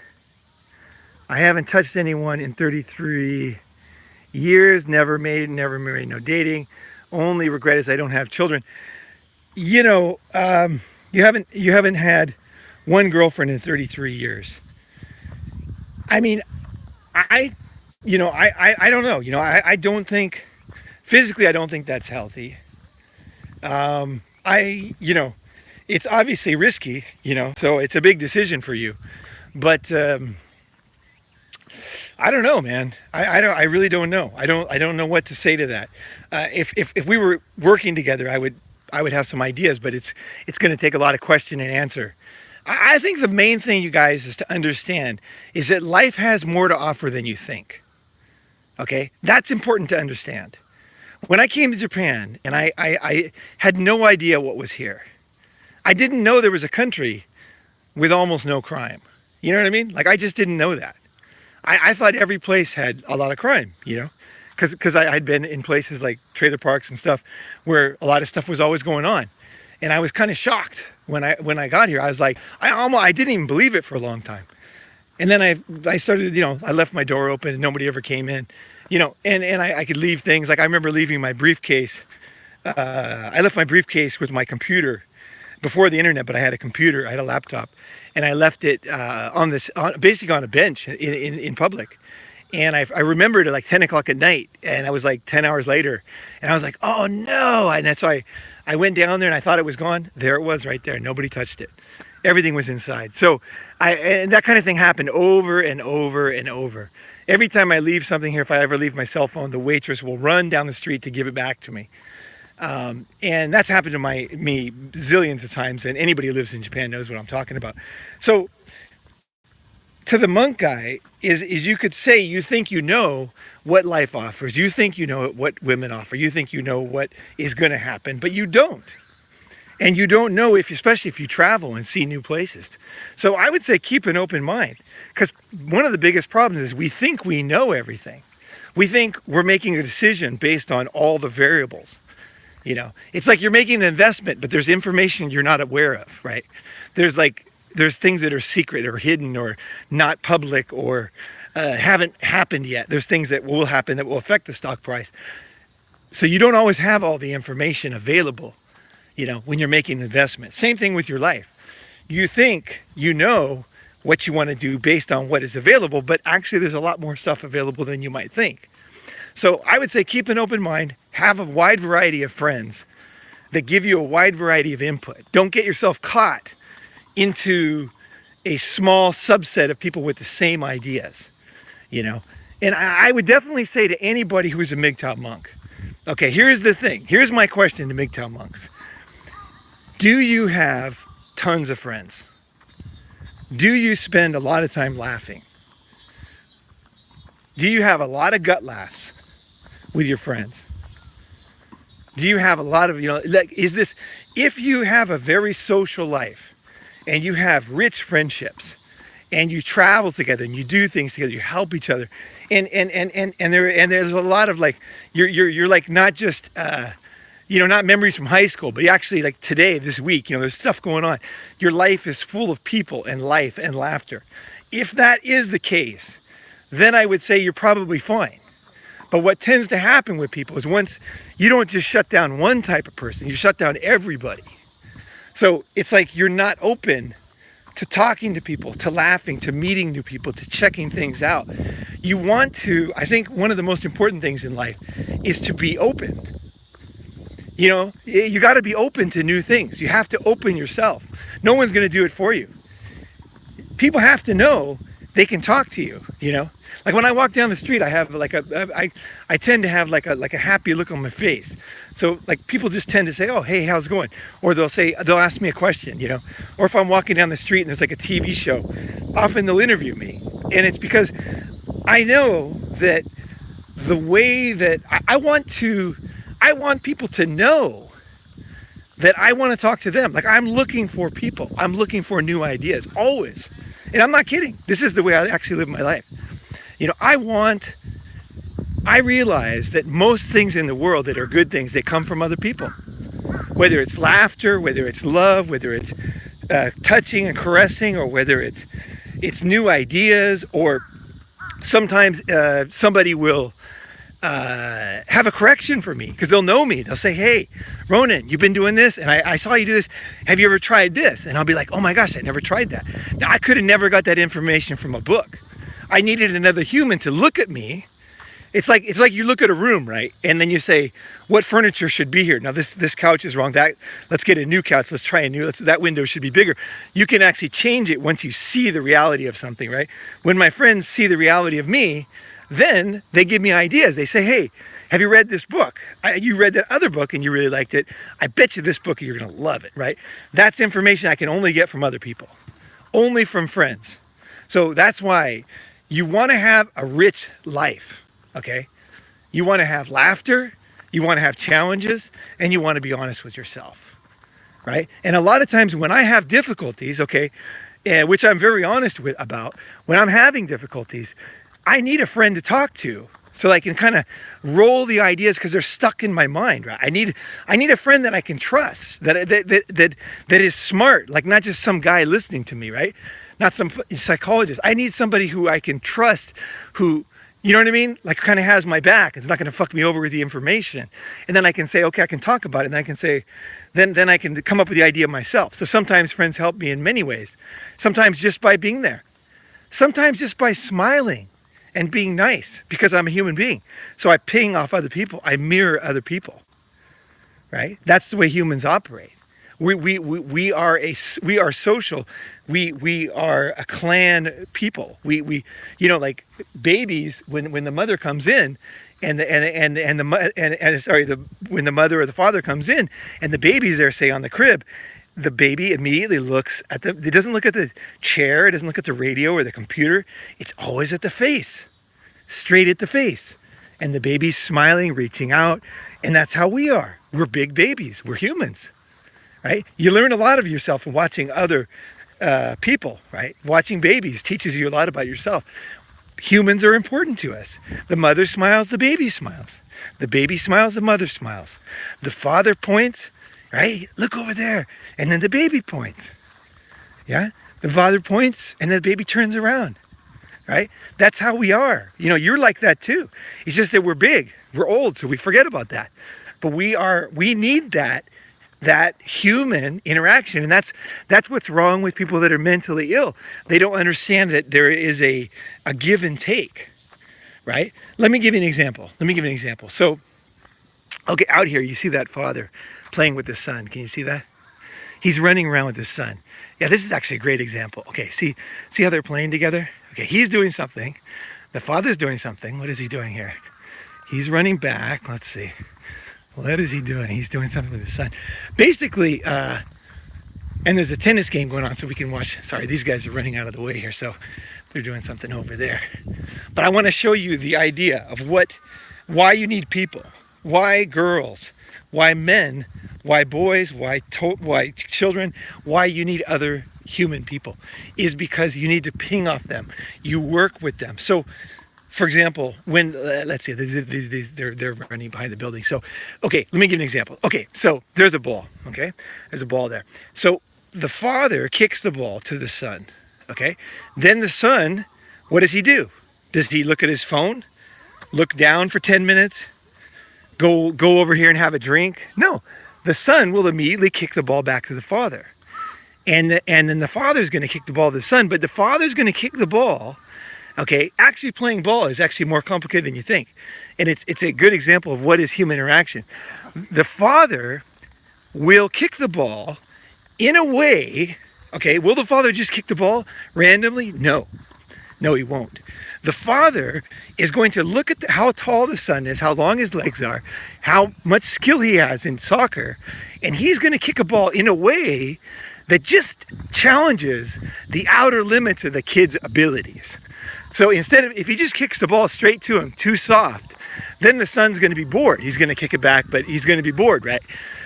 I haven't touched anyone in 33 years. Never married, no dating. Only regret is I don't have children. You haven't had one girlfriend in 33 years. I mean, I don't know. I don't think, physically, I don't think that's healthy. It's obviously risky, so it's a big decision for you. But I don't know, man. I really don't know. I don't know what to say to that. If we were working together, I would have some ideas, but it's going to take a lot of question and answer. I think the main thing, you guys, is to understand is that life has more to offer than you think. Okay? That's important to understand. When I came to Japan, and I had no idea what was here. I didn't know there was a country with almost no crime. You know what I mean? Like, I just didn't know that. I thought every place had a lot of crime, because I'd been in places like trailer parks and stuff where a lot of stuff was always going on. And I was kind of shocked when I got here. I was like, I didn't even believe it for a long time. And then I started, I left my door open and nobody ever came in, and I could leave things. Like, I remember leaving my briefcase. I left my briefcase with my computer before the internet, but I had a computer, I had a laptop, and I left it basically on a bench in public. And I remembered at like 10 o'clock at night, and I was like 10 hours later, and I was like, oh no. And that's why I went down there and I thought it was gone. There it was right there. Nobody touched it. Everything was inside. So and that kind of thing happened over and over and over. Every time I leave something here, if I ever leave my cell phone, the waitress will run down the street to give it back to me. And that's happened to me zillions of times, and anybody who lives in Japan knows what I'm talking about. So to the monk guy is you could say you think you know what life offers. You think you know what women offer. You think you know what is going to happen, but you don't. And you don't know especially if you travel and see new places. So I would say keep an open mind, because one of the biggest problems is we think we know everything. We think we're making a decision based on all the variables. You know, it's like you're making an investment, but there's information you're not aware of, right? There's things that are secret or hidden or not public or haven't happened yet. There's things that will happen that will affect the stock price. So you don't always have all the information available, you know, when you're making an investment. Same thing with your life. You think you know what you want to do based on what is available, but actually there's a lot more stuff available than you might think. So I would say keep an open mind, have a wide variety of friends that give you a wide variety of input. Don't get yourself caught into a small subset of people with the same ideas, you know. And I would definitely say to anybody who's a MGTOW monk, okay, here's the thing. Here's my question to MGTOW monks. Do you have tons of friends? Do you spend a lot of time laughing? Do you have a lot of gut laughs with your friends? Do you have a lot of, you know, like, is this, if you have a very social life and you have rich friendships and you travel together and you do things together, you help each other, and there's a lot of like, you're like not just, you know, not memories from high school, but actually like today, this week, you know, there's stuff going on. Your life is full of people and life and laughter. If that is the case, then I would say you're probably fine. But what tends to happen with people is once you don't just shut down one type of person, you shut down everybody. So it's like you're not open to talking to people, to laughing, to meeting new people, to checking things out. You want to, I think one of the most important things in life is to be open. You know, you got to be open to new things. You have to open yourself. No one's going to do it for you. People have to know they can talk to you, you know. Like when I walk down the street, I have like I tend to have like a happy look on my face. So like people just tend to say, oh, hey, how's it going? Or they'll ask me a question, you know. Or if I'm walking down the street and there's like a TV show, often they'll interview me. And it's because I know that the way that I want people to know that I want to talk to them. Like I'm looking for people. I'm looking for new ideas, always. And I'm not kidding. This is the way I actually live my life. You know, I realize that most things in the world that are good things, they come from other people. Whether it's laughter, whether it's love, whether it's touching and caressing, or whether it's new ideas, or sometimes somebody will have a correction for me because they'll know me. They'll say, hey, Ronan, you've been doing this and I saw you do this. Have you ever tried this? And I'll be like, oh my gosh, I never tried that. Now I could have never got that information from a book. I needed another human to look at me. It's like you look at a room, right? And then you say, what furniture should be here? Now this couch is wrong. Let's get a new couch. Let's try a new, that window should be bigger. You can actually change it once you see the reality of something, right? When my friends see the reality of me, then they give me ideas. They say, hey, have you read this book? You read that other book and you really liked it. I bet you this book, you're going to love it, right? That's information I can only get from other people, only from friends. So that's why you want to have a rich life, okay? You want to have laughter, you want to have challenges, and you want to be honest with yourself, right? And a lot of times when I have difficulties, okay, which I'm very honest about, when I'm having difficulties, I need a friend to talk to so I can kind of roll the ideas because they're stuck in my mind, right? I need a friend that I can trust, that is smart, like not just some guy listening to me, right? Not some psychologist. I need somebody who I can trust, who, you know what I mean? Like kind of has my back. It's not going to fuck me over with the information. And then I can say, okay, I can talk about it. And I can say, then I can come up with the idea myself. So sometimes friends help me in many ways. Sometimes just by being there. Sometimes just by smiling and being nice because I'm a human being. So I ping off other people. I mirror other people, right? That's the way humans operate. We are social. We are a clan people. We you know, like babies when the mother comes in when the mother or the father comes in and the baby's there, say on the crib, the baby immediately looks at it doesn't look at the chair, it doesn't look at the radio or the computer, it's always at the face, straight at the face. And the baby's smiling, reaching out, and that's how we are. We're big babies, we're humans, right? You learn a lot of yourself from watching other people, right? Watching babies teaches you a lot about yourself. Humans are important to us. The mother smiles, the baby smiles. The baby smiles, the mother smiles. The father points, right? Look over there. And then the baby points. Yeah? The father points and the baby turns around, right? That's how we are. You know, you're like that too. It's just that we're big. We're old, so we forget about that. But we need that human interaction. And that's what's wrong with people that are mentally ill. They don't understand that there is a give and take, right? Let me give you an example. So, okay, out here, you see that father playing with his son. Can you see that? He's running around with his son. Yeah, this is actually a great example. Okay, see how they're playing together? Okay, he's doing something. The father's doing something. What is he doing here? He's running back. Let's see. What is he doing? He's doing something with his son. Basically, and there's a tennis game going on so we can watch. Sorry, these guys are running out of the way here, so they're doing something over there. But I want to show you the idea of why you need people, why girls, why men, why boys, why children, why you need other human people is because you need to ping off them. You work with them. So, for example, when, let's see, they're running behind the building. So, okay, let me give an example. Okay, so there's a ball, okay? There's a ball there. So the father kicks the ball to the son, okay? Then the son, what does he do? Does he look at his phone? Look down for 10 minutes? Go over here and have a drink? No, the son will immediately kick the ball back to the father. And then the father's going to kick the ball to the son, but the father's going to kick the ball. Okay, actually playing ball is actually more complicated than you think. And it's a good example of what is human interaction. The father will kick the ball in a way, okay, will the father just kick the ball randomly? No, he won't. The father is going to look at how tall the son is, how long his legs are, how much skill he has in soccer, and he's going to kick a ball in a way that just challenges the outer limits of the kid's abilities. So instead of, if he just kicks the ball straight to him, too soft, then the son's going to be bored. He's going to kick it back, but he's going to be bored, right?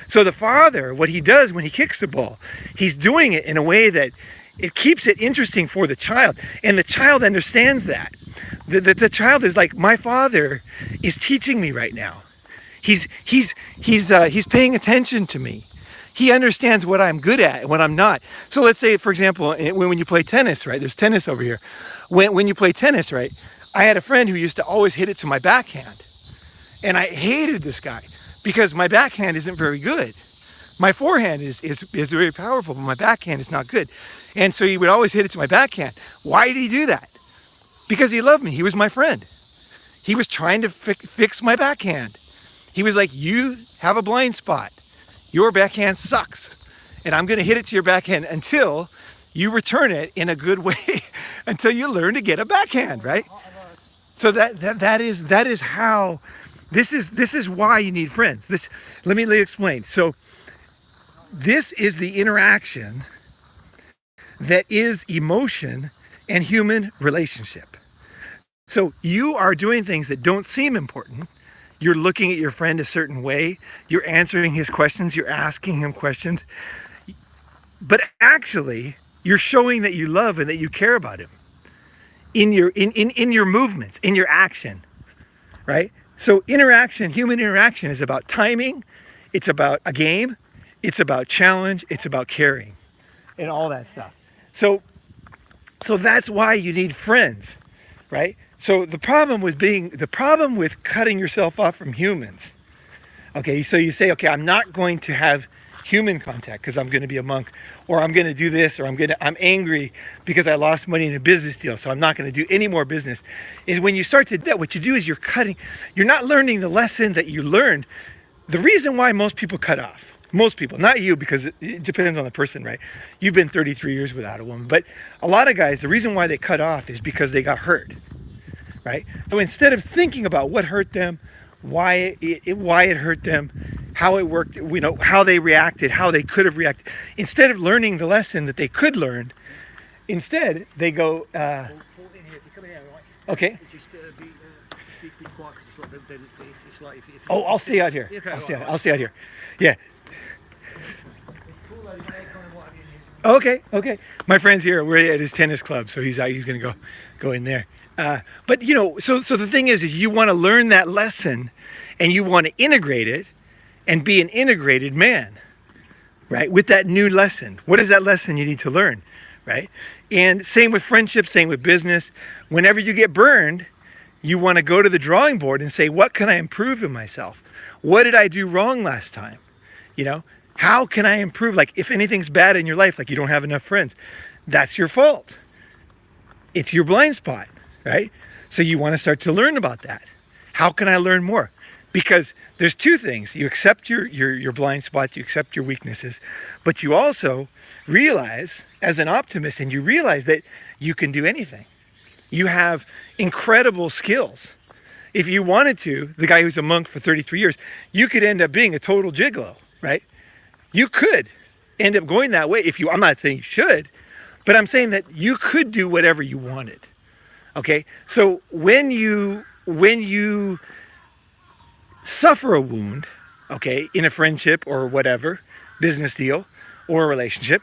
So the father, what he does when he kicks the ball, he's doing it in a way that it keeps it interesting for the child. And the child understands that. The child is like, my father is teaching me right now. He's paying attention to me. He understands what I'm good at and what I'm not. So let's say, for example, when you play tennis, right? There's tennis over here. When you play tennis, right? I had a friend who used to always hit it to my backhand. And I hated this guy because my backhand isn't very good. My forehand is very powerful, but my backhand is not good. And so he would always hit it to my backhand. Why did he do that? Because he loved me. He was my friend. He was trying to fix my backhand. He was like, you have a blind spot. Your backhand sucks. And I'm going to hit it to your backhand until you return it in a good way, until you learn to get a backhand, right? So that is how, this is why you need friends. Let me explain. So this is the interaction that is emotion and human relationship. So you are doing things that don't seem important. You're looking at your friend a certain way. You're answering his questions. You're asking him questions. But actually, you're showing that you love and that you care about him in your movements, in your action, right? So human interaction is about timing. It's about a game. It's about challenge. It's about caring and all that stuff. So that's why you need friends, right? So the problem with cutting yourself off from humans, okay, so you say, okay, I'm not going to have human contact because I'm going to be a monk, or I'm going to do this, or I'm angry because I lost money in a business deal, so I'm not going to do any more business. Is when you start to do that, what you do is you're not learning the lesson that you learned. The reason why most people cut off, most people, not you, because it depends on the person, right? You've been 33 years without a woman, but a lot of guys, the reason why they cut off is because they got hurt. Right? So instead of thinking about what hurt them, why it hurt them, how it worked, how they reacted, how they could have reacted, instead of learning the lesson that they could learn, instead they go, okay. Oh, I'll stay out here. I'll stay out here. Yeah. Okay, okay. My friend's here. We're at his tennis club, so he's going to go in there. But you know, so the thing is you want to learn that lesson, and you want to integrate it, and be an integrated man, right? With that new lesson, what is that lesson you need to learn, right? And same with friendship, same with business. Whenever you get burned, you want to go to the drawing board and say, what can I improve in myself? What did I do wrong last time? You know, how can I improve? Like if anything's bad in your life, like you don't have enough friends, that's your fault. It's your blind spot, right? So you want to start to learn about that. How can I learn more? Because there's two things. You accept your blind spots, you accept your weaknesses, but you also realize as an optimist, and you realize that you can do anything. You have incredible skills. If you wanted to, the guy who's a monk for 33 years, you could end up being a total gigolo, right? You could end up going that way if you, I'm not saying you should, but I'm saying that you could do whatever you wanted. Okay? So when you suffer a wound, okay, in a friendship or whatever, business deal or a relationship,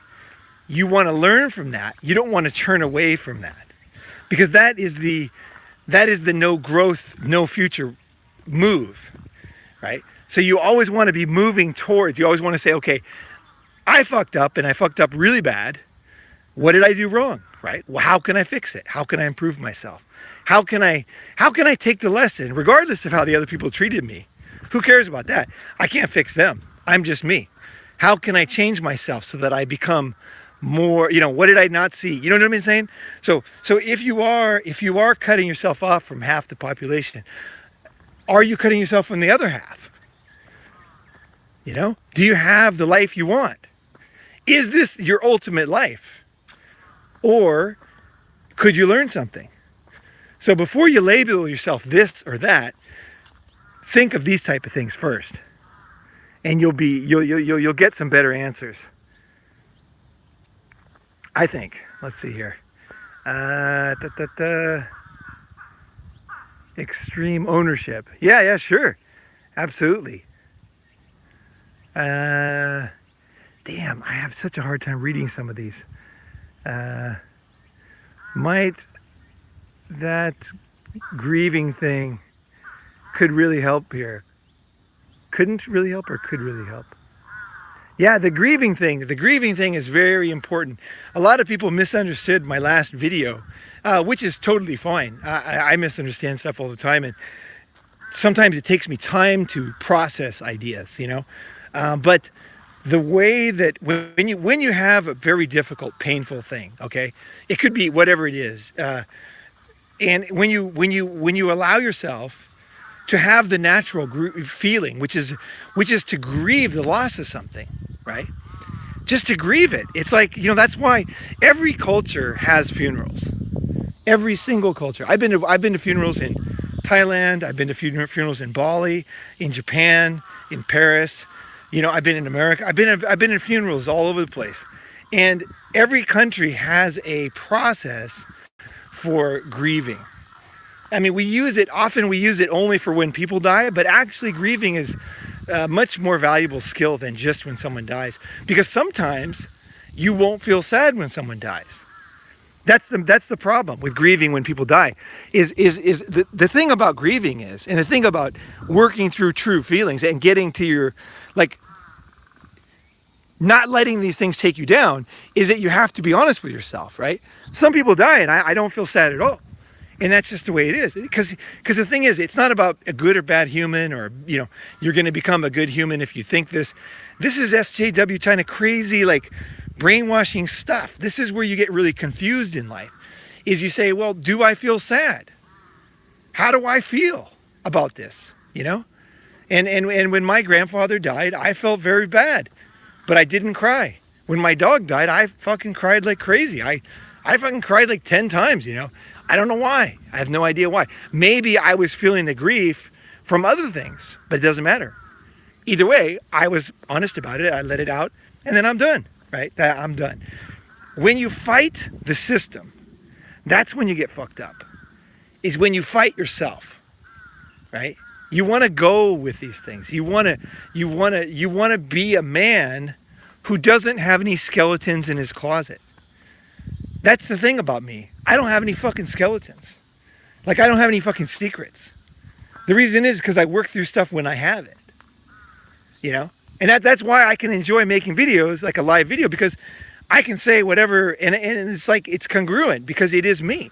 you want to learn from that. You don't want to turn away from that. Because that is the no growth, no future move, right? So you always want to be moving towards, you always want to say, okay, I fucked up and I fucked up really bad. What did I do wrong, right? Well, how can I fix it? How can I improve myself? How can I take the lesson, regardless of how the other people treated me? Who cares about that? I can't fix them. I'm just me. How can I change myself so that I become more, you know, what did I not see? You know what I'm saying? So if you are cutting yourself off from half the population, are you cutting yourself from the other half? You know, do you have the life you want? Is this your ultimate life? Or could you learn something? So before you label yourself this or that, think of these type of things first, and you'll get some better answers. I think. Let's see here. Extreme ownership. Yeah, sure. Absolutely. Damn, I have such a hard time reading some of these. Might that grieving thing could really help here? Couldn't really help or could really help? Yeah, the grieving thing is very important. A lot of people misunderstood my last video, which is totally fine. I misunderstand stuff all the time, and sometimes it takes me time to process ideas, you know. But the way that when you have a very difficult, painful thing, okay, it could be whatever it is, and when you allow yourself to have the natural feeling, which is to grieve the loss of something, right? Just to grieve it. It's like, you know, that's why every culture has funerals. Every single culture. I've been to funerals in Thailand. I've been to funerals in Bali, in Japan, in Paris. You know, I've been in America. I've been in funerals all over the place. And every country has a process for grieving. I mean, we use it only for when people die, but actually grieving is a much more valuable skill than just when someone dies. Because sometimes you won't feel sad when someone dies. That's the problem with grieving when people die. Is the thing about grieving is, and the thing about working through true feelings and getting to your, like, not letting these things take you down, is that you have to be honest with yourself, right? Some people die and I don't feel sad at all. And that's just the way it is. Because the thing is, it's not about a good or bad human, or, you know, you're going to become a good human if you think this. This is SJW kind of crazy, like, brainwashing stuff. This is where you get really confused in life. Is you say, well, do I feel sad? How do I feel about this? You know? And when my grandfather died, I felt very bad. But I didn't cry. When my dog died, I fucking cried like crazy. I fucking cried like 10 times, you know? I don't know why. I have no idea why. Maybe I was feeling the grief from other things, but it doesn't matter. Either way, I was honest about it. I let it out, and then I'm done, right? I'm done. When you fight the system, that's when you get fucked up. Is when you fight yourself, right? You want to go with these things. You want to be a man who doesn't have any skeletons in his closet. That's the thing about me. I don't have any fucking skeletons. Like, I don't have any fucking secrets. The reason is because I work through stuff when I have it. You know? And that's why I can enjoy making videos, like a live video, because I can say whatever, and it's like, it's congruent because it is me.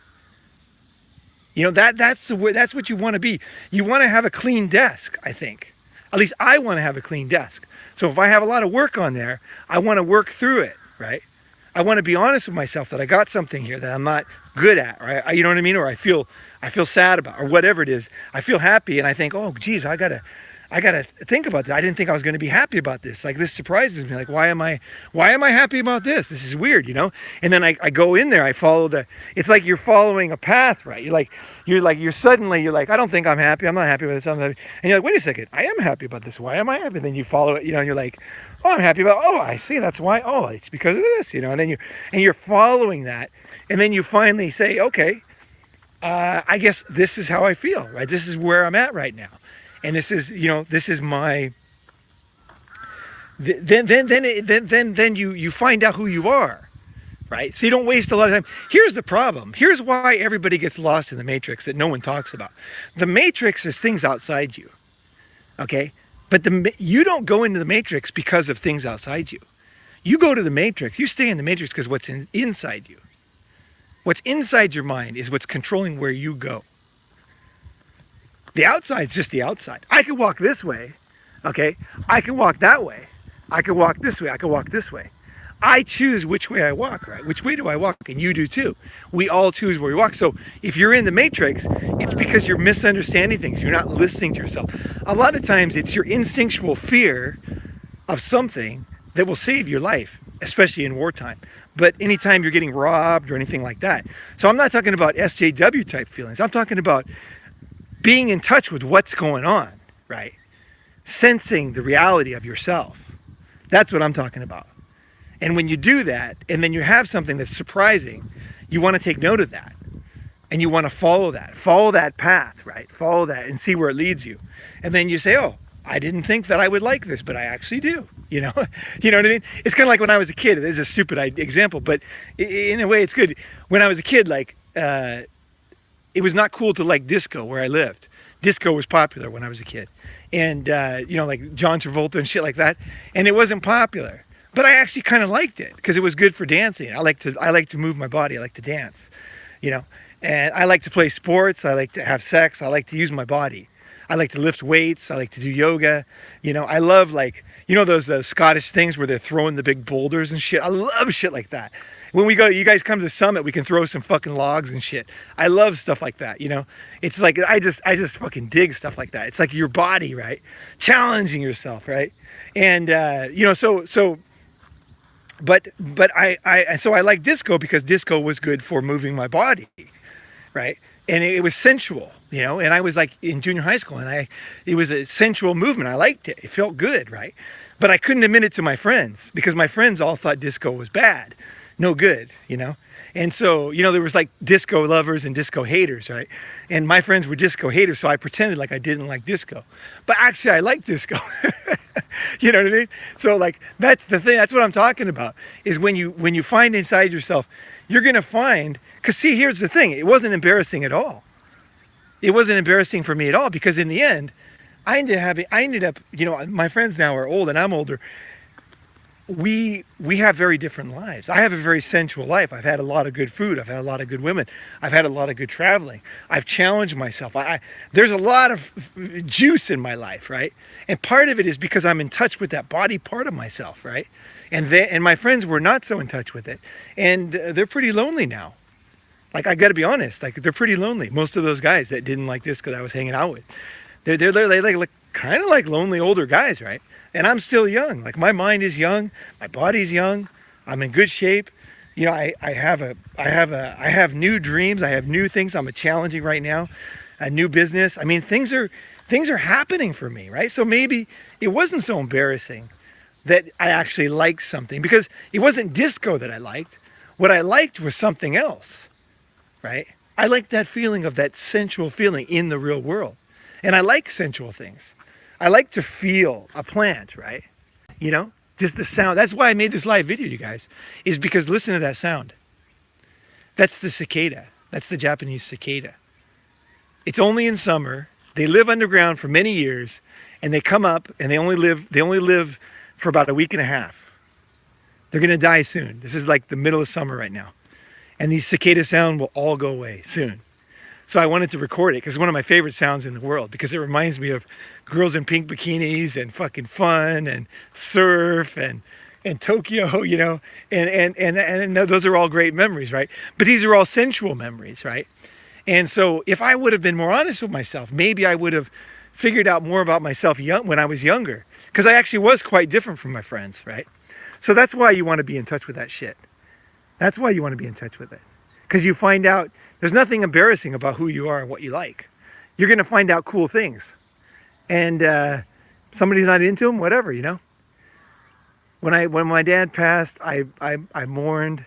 You know, that's what you want to be. You want to have a clean desk, I think. At least I want to have a clean desk. So if I have a lot of work on there, I want to work through it, right? I want to be honest with myself that I got something here that I'm not good at, right? You know what I mean? Or I feel sad about, or whatever it is. I feel happy and I think, oh, geez, I gotta think about that. I didn't think I was going to be happy about this. Like, this surprises me. Like, why am I happy about this? This is weird, you know? And then I go in there, I follow it's like you're following a path, right? You're like, I don't think I'm happy. I'm not happy with this. And you're like, wait a second, I am happy about this. Why am I happy? And then you follow it, you know, and you're like, oh, I'm happy about, oh, I see, that's why. Oh, it's because of this, you know? And then you're following that. And then you finally say, okay, I guess this is how I feel, right? This is where I'm at right now. And this is, you know, this is my, then you find out who you are, right? So you don't waste a lot of time. Here's the problem. Here's why everybody gets lost in the matrix that no one talks about. The matrix is things outside you, okay? But you don't go into the matrix because of things outside you. You go to the matrix, you stay in the matrix because what's inside you. What's inside your mind is what's controlling where you go. The outside's just the outside. I could walk this way, okay? I can walk that way. I could walk this way. I could walk this way. I choose which way I walk, right? Which way do I walk? And you do too. We all choose where we walk. So if you're in the matrix, it's because you're misunderstanding things. You're not listening to yourself. A lot of times it's your instinctual fear of something that will save your life, especially in wartime. But anytime you're getting robbed or anything like that. So I'm not talking about SJW type feelings. I'm talking about being in touch with what's going on, right? Sensing the reality of yourself. That's what I'm talking about. And when you do that, and then you have something that's surprising, you want to take note of that. And you want to follow that path, right? Follow that and see where it leads you. And then you say, oh, I didn't think that I would like this, but I actually do, you know? You know what I mean? It's kind of like when I was a kid. This is a stupid example, but in a way it's good. When I was a kid, like, it was not cool to like disco where I lived. Disco was popular when I was a kid. And, you know, like John Travolta and shit like that. And it wasn't popular. But I actually kind of liked it because it was good for dancing. I like to move my body. I like to dance, you know. And I like to play sports. I like to have sex. I like to use my body. I like to lift weights. I like to do yoga. You know, I love, like, you know, those Scottish things where they're throwing the big boulders and shit. I love shit like that. When we go, you guys come to the summit, we can throw some fucking logs and shit. I love stuff like that, you know? It's like, I just fucking dig stuff like that. It's like your body, right? Challenging yourself, right? And, you know, but I like disco because disco was good for moving my body, right? And it was sensual, you know? And I was like in junior high school and it was a sensual movement. I liked it. It felt good, right? But I couldn't admit it to my friends because my friends all thought disco was bad. No good, you know? And so, you know, there was like disco lovers and disco haters, right? And my friends were disco haters, so I pretended like I didn't like disco. But actually, I like disco. You know what I mean? So, like, that's the thing. That's what I'm talking about, is when you find inside yourself, you're going to find, because see, here's the thing. It wasn't embarrassing at all. It wasn't embarrassing for me at all, because in the end, I ended up, you know, my friends now are old and I'm older. We have very different lives. I have a very sensual life. I've had a lot of good food. I've had a lot of good women. I've had a lot of good traveling. I've challenged myself. There's a lot of juice in my life, right? And part of it is because I'm in touch with that body part of myself, right? And my friends were not so in touch with it. And they're pretty lonely now. Like, I got to be honest. Like, they're pretty lonely. Most of those guys that didn't like this because I was hanging out with. They're like kind of like lonely older guys, right? And I'm still young. Like, my mind is young, my body's young, I'm in good shape. You know, I have new dreams, I have new things I'm challenging right now, a new business. I mean, things are happening for me, right? So maybe it wasn't so embarrassing that I actually liked something, because it wasn't disco that I liked. What I liked was something else, right? I liked that feeling of that sensual feeling in the real world. And I like sensual things. I like to feel a plant, right? You know? Just the sound. That's why I made this live video, you guys, is because listen to that sound. That's the cicada. That's the Japanese cicada. It's only in summer. They live underground for many years, and they come up and they only live for about a week and a half. They're gonna die soon. This is like the middle of summer right now. And these cicada sound will all go away soon. So I wanted to record it because it's one of my favorite sounds in the world, because it reminds me of girls in pink bikinis and fucking fun and surf and Tokyo, you know, and those are all great memories, right? But these are all sensual memories, right? And so if I would have been more honest with myself, maybe I would have figured out more about myself when I was younger, because I actually was quite different from my friends, right? So that's why you want to be in touch with that shit. That's why you want to be in touch with it. Because you find out there's nothing embarrassing about who you are and what you like. You're going to find out cool things. And somebody's not into them, whatever, you know. When my dad passed, I mourned.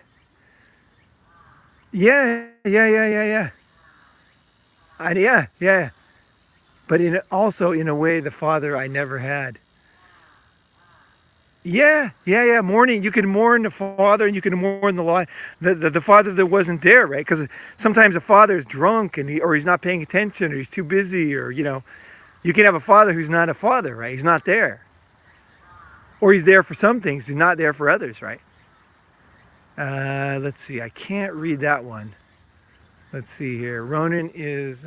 Yeah. Yeah. But also in a way, the father I never had. Yeah. Mourning. You can mourn the father, and you can mourn the father that wasn't there, right? Because sometimes a father is drunk or he's not paying attention, or he's too busy, or you know, you can have a father who's not a father, right? He's not there, or he's there for some things, he's not there for others, right? Let's see. I can't read that one. Let's see here. Ronan is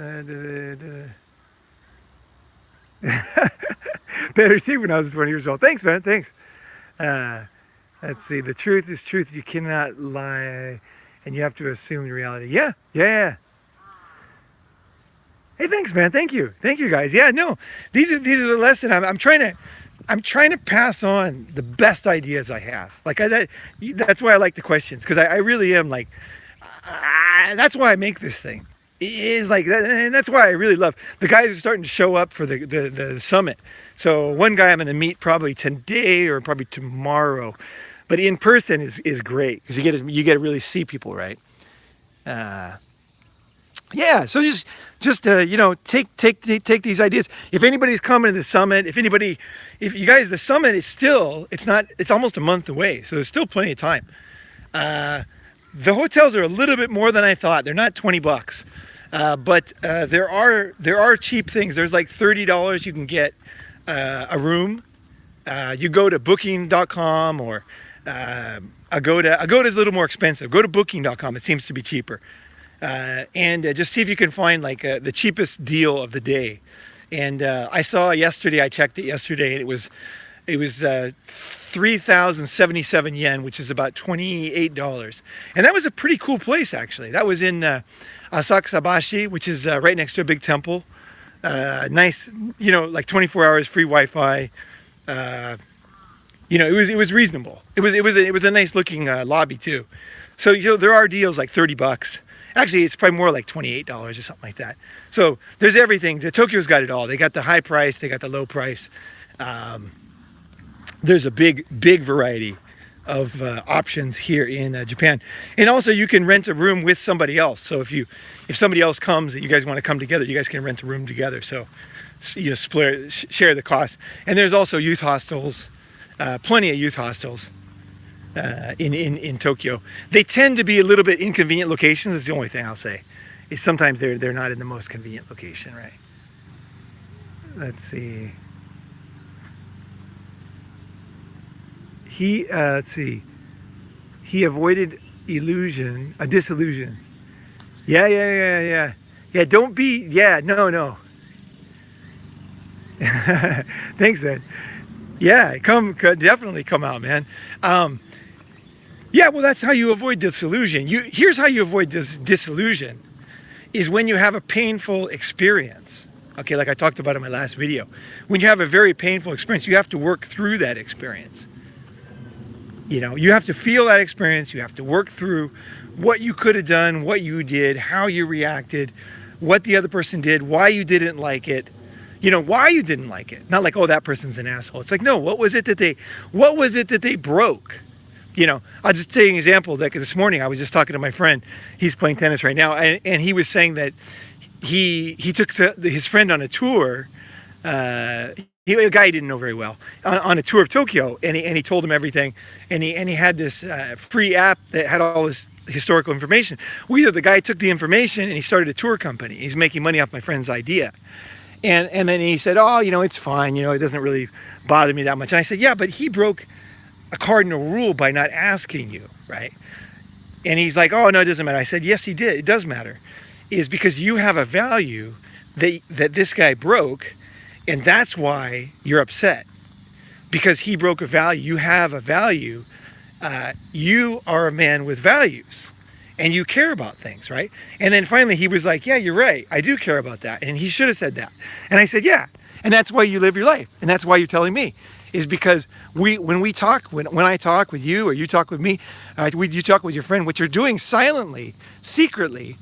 better see when I was 20 years old. Thanks, man. Thanks. Let's see. The truth is truth. You cannot lie, and you have to assume the reality. Yeah. Hey, thanks, man. Thank you, guys. Yeah, no, these are the lesson. I'm trying to pass on the best ideas I have. Like that's why I like the questions, because I really am like. That's why I make this thing. It is like that, and that's why I really love the guys are starting to show up for the summit. So one guy I'm going to meet probably today or probably tomorrow, but in person is great because you get to really see people, right? Yeah. So just you know, take these ideas. If anybody's coming to the summit, if you guys, the summit is it's almost a month away, so there's still plenty of time. The hotels are a little bit more than I thought. They're not $20, but there are cheap things. There's like $30 you can get a room. You go to booking.com or Agoda. Agoda is a little more expensive. Go to booking.com. It seems to be cheaper. And just see if you can find like the cheapest deal of the day. And I checked it yesterday, and it was 3,077 yen, which is about $28. And that was a pretty cool place, actually. That was in Asakusabashi, which is right next to a big temple. Nice, you know, like 24 hours free Wi-Fi. You know, it was reasonable. It was a nice looking lobby too. So you know, there are deals like $30. Actually, it's probably more like $28 or something like that. So there's everything. Tokyo's got it all. They got the high price. They got the low price. There's a big variety of options here in Japan. And also you can rent a room with somebody else. So if somebody else comes and you guys want to come together, you guys can rent a room together. So you know, share the cost. And there's also youth hostels, plenty of youth hostels in Tokyo. They tend to be a little bit inconvenient locations. Is the only thing I'll say. Is sometimes they're not in the most convenient location, right? Let's see. Let's see. He avoided disillusion. Yeah. Don't be. Yeah. No. Thanks, man. Yeah, definitely come out, man. Yeah, well, that's how you avoid disillusion. Here's how you avoid disillusion, is when you have a painful experience. Okay, like I talked about in my last video. When you have a very painful experience, you have to work through that experience. You know, you have to feel that experience. You have to work through what you could have done, what you did, how you reacted, what the other person did, why you didn't like it. You know, why you didn't like it. Not like, oh, that person's an asshole. It's like, no, what was it that they broke? You know, I'll just take an example. Like this morning, I was just talking to my friend. He's playing tennis right now. And he was saying that he took his friend on a tour. a guy he didn't know very well, on a tour of Tokyo, and he told him everything, and he had this free app that had all this historical information. Well, either the guy took the information and he started a tour company. He's making money off my friend's idea, and then he said, oh, it's fine, it doesn't really bother me that much. And I said, yeah, but he broke a cardinal rule by not asking you, right? And he's like, oh no, it doesn't matter. I said, yes, he did. It does matter, is because you have a value that this guy broke. And that's why you're upset, because he broke a value. You have a value. You are a man with values, and you care about things, right? And then finally he was like, yeah, you're right. I do care about that. And he should have said that. And I said, yeah. And that's why you live your life. And that's why you're telling me, is because when I talk with you, or you talk with me, you talk with your friend, what you're doing silently, secretly,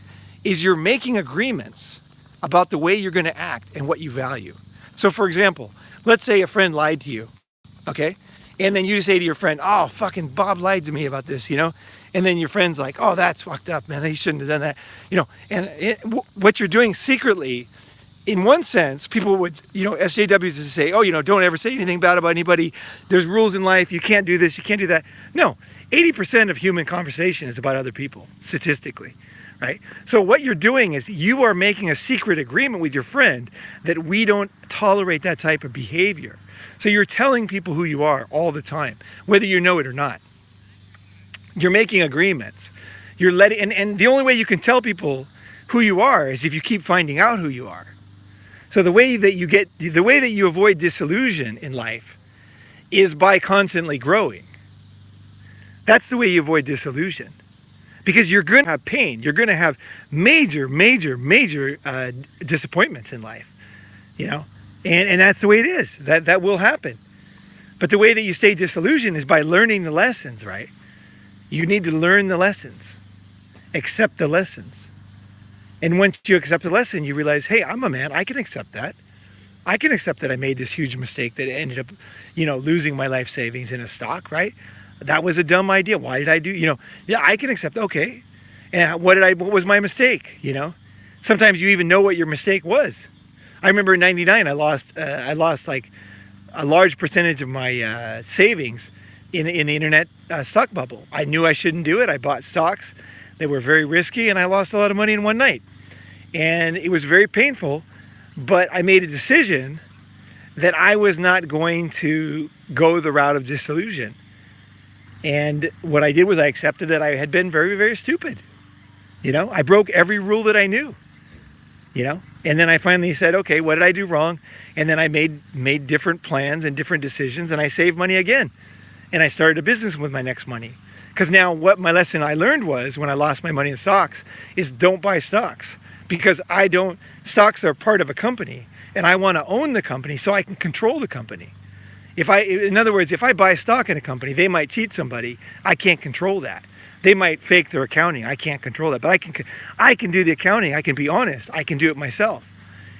is you're making agreements about the way you're going to act and what you value. So for example, let's say a friend lied to you, okay? And then you say to your friend, oh, fucking Bob lied to me about this, And then your friend's like, oh, that's fucked up, man. He shouldn't have done that, And what you're doing secretly, in one sense, people would, SJWs would say, oh, don't ever say anything bad about anybody. There's rules in life. You can't do this. You can't do that. No, 80% of human conversation is about other people, statistically. Right? So what you're doing is you are making a secret agreement with your friend that we don't tolerate that type of behavior. So you're telling people who you are all the time, whether you know it or not. You're making agreements. You're letting, and the only way you can tell people who you are is if you keep finding out who you are. So the way that you avoid disillusion in life is by constantly growing. That's the way you avoid disillusion. Because you're going to have pain. You're going to have major disappointments in life, and that's the way it is. That will happen. But the way that you stay disillusioned is by learning the lessons, right? You need to learn the lessons, accept the lessons. And once you accept the lesson, you realize, hey, I'm a man. I can accept that. I can accept that I made this huge mistake that ended up, losing my life savings in a stock, right? That was a dumb idea. Why did I do, yeah, I can accept, okay. And what was my mistake, Sometimes you even know what your mistake was. I remember in 99, I lost like a large percentage of my savings in the internet stock bubble. I knew I shouldn't do it. I bought stocks. They were very risky, and I lost a lot of money in one night. And it was very painful, but I made a decision that I was not going to go the route of disillusion. And what I did was I accepted that I had been very, very stupid. I broke every rule that I knew, and then I finally said, okay, what did I do wrong? And then I made different plans and different decisions, and I saved money again. And I started a business with my next money. Because now what my lesson I learned was when I lost my money in stocks is don't buy stocks, because stocks are part of a company, and I want to own the company so I can control the company. In other words, if I buy stock in a company, they might cheat somebody. I can't control that. They might fake their accounting. I can't control that. But I can do the accounting. I can be honest. I can do it myself.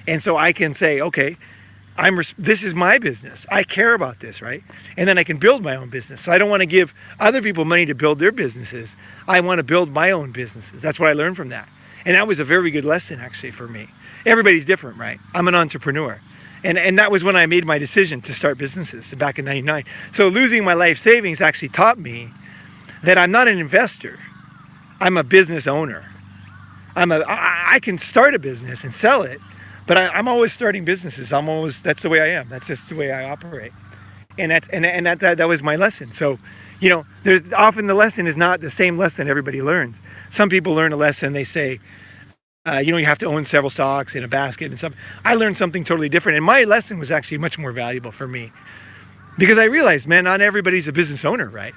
And so I can say, okay, this is my business. I care about this, right? And then I can build my own business. So I don't want to give other people money to build their businesses. I want to build my own businesses. That's what I learned from that. And that was a very good lesson, actually, for me. Everybody's different, right? I'm an entrepreneur. And that was when I made my decision to start businesses back in 99. So losing my life savings actually taught me that I'm not an investor. I'm a business owner. I can start a business and sell it, but I'm always starting businesses. That's the way I am. That's just the way I operate. And that was my lesson. So, there's often the lesson is not the same lesson everybody learns. Some people learn a lesson, they say, you have to own several stocks in a basket and stuff. I learned something totally different. And my lesson was actually much more valuable for me because I realized, man, not everybody's a business owner, right?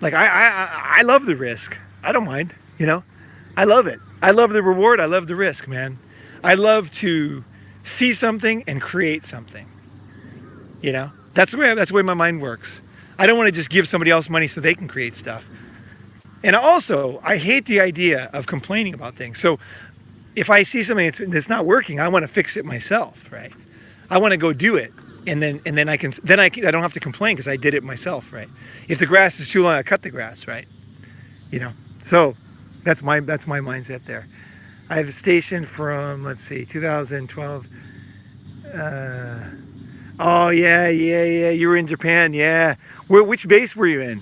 Like I love the risk. I don't mind, I love it. I love the reward. I love the risk, man. I love to see something and create something, that's the way my mind works. I don't want to just give somebody else money so they can create stuff. And also, I hate the idea of complaining about things. So if I see something that's not working, I want to fix it myself, right? I want to go do it. And then I don't have to complain because I did it myself, right? If the grass is too long, I cut the grass, right? So that's my mindset there. I have a station from, 2012. Oh yeah, yeah, yeah. You were in Japan, yeah. Which base were you in?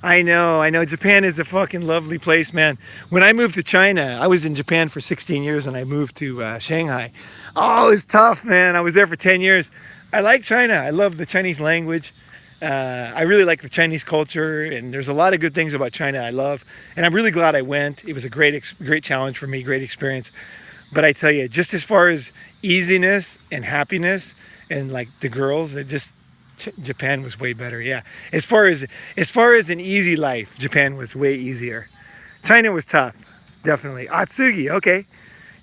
I know, I know. Japan is a fucking lovely place, man. When I moved to China, I was in Japan for 16 years and I moved to Shanghai. Oh, it was tough, man. I was there for 10 years. I like China. I love the Chinese language. I really like the Chinese culture, and there's a lot of good things about China I love. And I'm really glad I went. It was a great challenge for me, great experience. But I tell you, just as far as easiness and happiness and like the girls, it just Japan was way better. Yeah. As far as an easy life, Japan was way easier. China was tough, definitely. Atsugi, okay.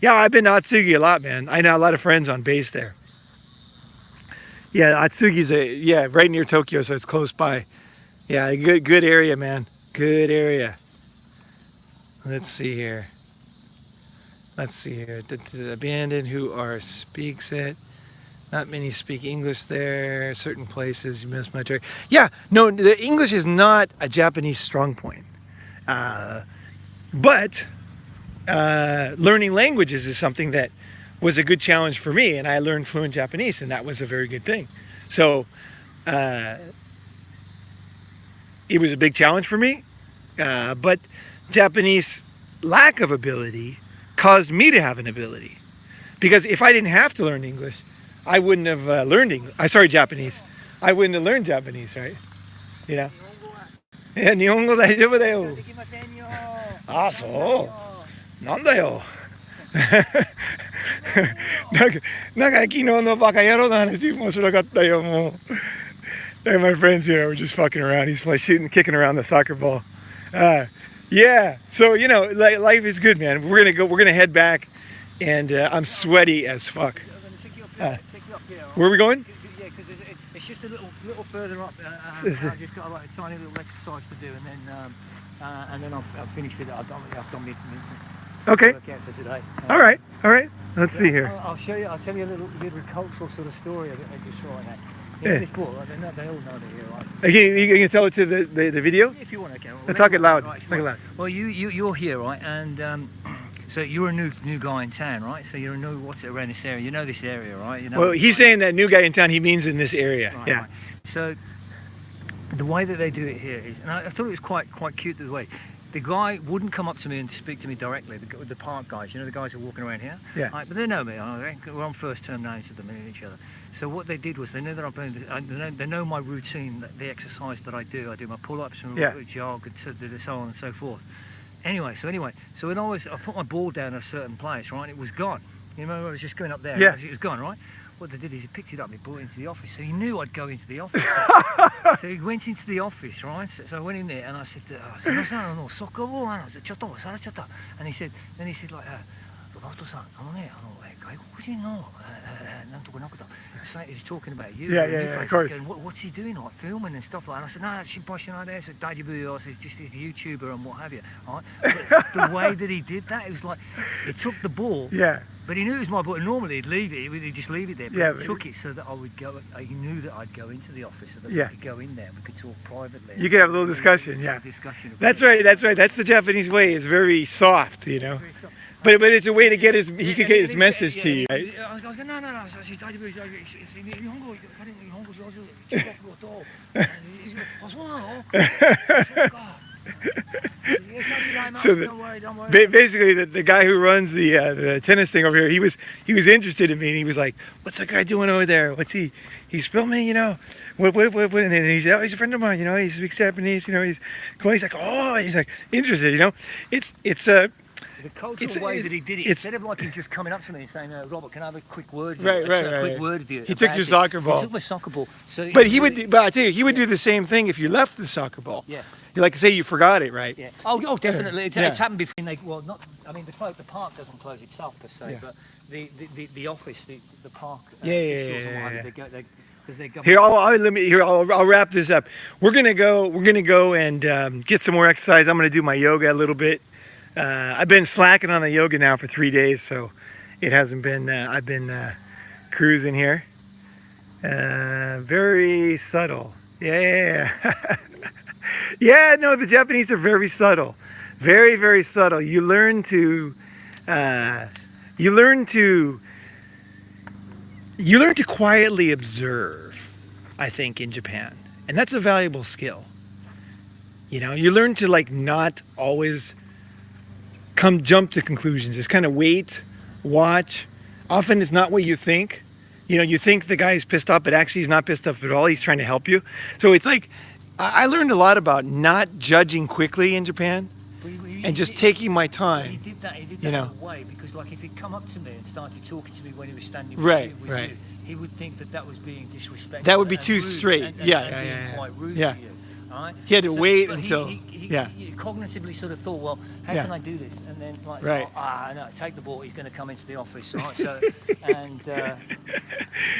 Yeah, I've been to Atsugi a lot, man. I know a lot of friends on base there. Yeah, Atsugi's right near Tokyo, so it's close by. Yeah, a good area, man. Good area. Let's see here. The abandoned who are speaks it. Not many speak English there. Certain places you miss military. Yeah, no, the English is not a Japanese strong point. But learning languages is something that was a good challenge for me, and I learned fluent Japanese, and that was a very good thing. So it was a big challenge for me, but Japanese lack of ability caused me to have an ability. Because if I didn't have to learn English, I wouldn't have learned English. Japanese. I wouldn't have learned Japanese, right? You know? え、日本語大丈夫だよ。あ、そう。なんだよ。なんか昨日のバカ野郎の話面白かったよ、もう。And my friends here were just fucking around. He's kicking around the soccer ball. Yeah, so life is good, man. We're gonna head back, and I'm sweaty as fuck. Where are we going? Yeah, because it's just a little further up. I've just got a tiny little exercise to do, and then I'll finish with it. I've done it. Okay. For today. All right. Let's see here. I'll show you. I'll tell you a little cultural sort of story I just saw in that. Yeah. This book, they all know they're here, right? You can tell it to the video? If you want to, okay. Well, talk it loud. Right, Talk it loud. Well, you're here, right? And so you're a new guy in town, right? So you're a new what's around this area. You know this area, right? You know. Well, he's saying that new guy in town. He means in this area. Right, yeah. Right. So the way that they do it here is, and I thought it was quite cute the way. The guy wouldn't come up to me and speak to me directly. The park guys, the guys who are walking around here. Yeah. Right, but they know me. We're on first term names with them and each other. So what they did was they knew that I'm playing. They know my routine, the exercise that I do. I do my pull-ups and jog and so on and so forth. Anyway, so when I put my ball down at a certain place, right, it was gone. You remember I was just going up there. Yeah. It was gone, right? What they did is he picked it up and he brought it into the office. So he knew I'd go into the office. So he went into the office, right? So I went in there and I said, no, soccer ball, and he said, like, Roberto-san, 外国人のなんとかなんかだ. He's talking about you. Yeah, of course. Going, what's he doing, like filming and stuff like that? And I said, no, that's impossible. I said, it's just a YouTuber and what have you. Right? But the way that he did that, it was like, he took the ball. Yeah. But he knew it was my ball. Normally he'd leave it, he'd just leave it there. But he took it so that I would go. He knew that I'd go into the office so that we could go in there and we could talk privately. You could have a little discussion. Yeah. That's right. That's the Japanese way. It's very soft, But it's a way to get he could get his message to you, right? I was going, no. So basically, the guy who runs the tennis thing over here, he was interested in me, and he was like, "What's that guy doing over there? What's he's filming, What? And then he said, "Oh, he's a friend of mine, he speaks Japanese, he's going." He's like, "Oh," he's like interested, It's the cultural way that he did it, instead of like him just coming up to me and saying, Robert, can I have a quick word with you? Quick word with you. He took your soccer ball. He took my soccer ball. So but I tell you, he would do the same thing if you left the soccer ball. Yeah. Like say you forgot it, right? Yeah. Oh, definitely. It's happened before. The park doesn't close itself per se, but the office, the park. Here, I'll wrap this up. We're gonna go and get some more exercise. I'm gonna do my yoga a little bit. I've been slacking on the yoga now for 3 days, so it hasn't been. I've been cruising here. Very subtle. Yeah. Yeah. No, the Japanese are very subtle. Very, very subtle. You learn to you learn to quietly observe, I think, in Japan. And that's a valuable skill. You know, you learn to like not always jump to conclusions. Just kind of wait, watch. Often it's not what you think. You know, you think the guy is pissed off, but actually he's not pissed off at all. He's trying to help you. So it's like, I learned a lot about not judging quickly in Japan and just taking my time. He did that you know. in a way, because like if he'd come up to me and started talking to me when he was standing Right, with right. you, he would think that was being disrespectful. That would be and too rude, straight. and Yeah. being quite rude Yeah. to you. Right? He had to wait but until, he yeah. cognitively sort of thought, well, how Yeah. can I do this? And then like, Right. no, take the ball. He's going to come into the office, right? So, and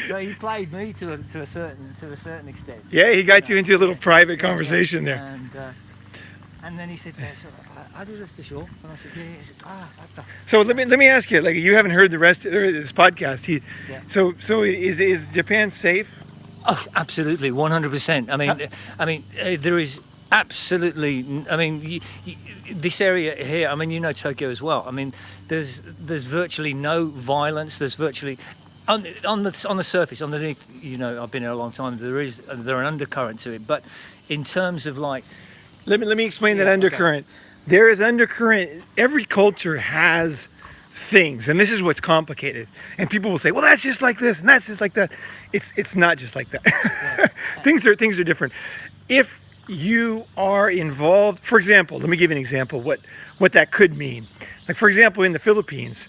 so he played me to a certain extent. Yeah, he got you into a little private Yeah, conversation there. And then he said, so, I do this to show. And I said, yeah. He said, that's So let me ask you, like you haven't heard the rest of this podcast. Yeah. So is Japan safe? Oh, absolutely, 100%. I mean, there is absolutely. I mean, this area here. I mean, you know Tokyo as well. I mean, there's virtually no violence. There's virtually on the surface, underneath. You know, I've been here a long time. There an undercurrent to it, but in terms of like, Let me explain that Yeah, undercurrent. There is undercurrent. Every culture has things, and this is what's complicated. And people will say, "Well, that's just like this, and that's just like that." It's not just like that. things are different. If you are involved, for example, let me give you an example of what that could mean. Like for example, in the Philippines,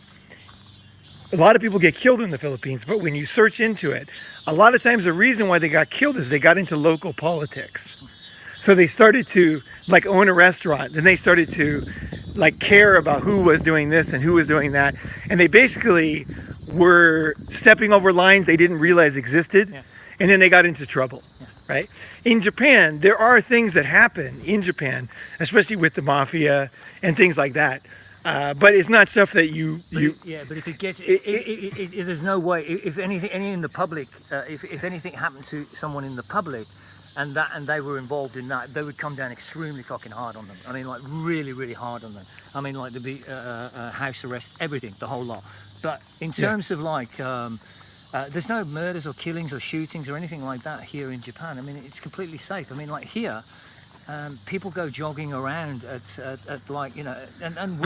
a lot of people get killed in the Philippines, but when you search into it, a lot of times the reason why they got killed is they got into local politics. So they started to like own a restaurant. Then they started to like care about who was doing this and who was doing that. And they basically were stepping over lines they didn't realize existed. Yeah. And then they got into trouble, right? In Japan, there are things that happen in Japan, especially with the mafia and things like that. But it's not stuff that you. But if it gets, there's no way. If anything, any in the public, if anything happened to someone in the public, and they were involved in that, they would come down extremely fucking hard on them. I mean, like really, really hard on them. I mean, like there'd be house arrest, everything, the whole lot. But in terms of like, there's no murders or killings or shootings or anything like that here in Japan. I mean, it's completely safe. I mean, like here. People go jogging around at like, you know, and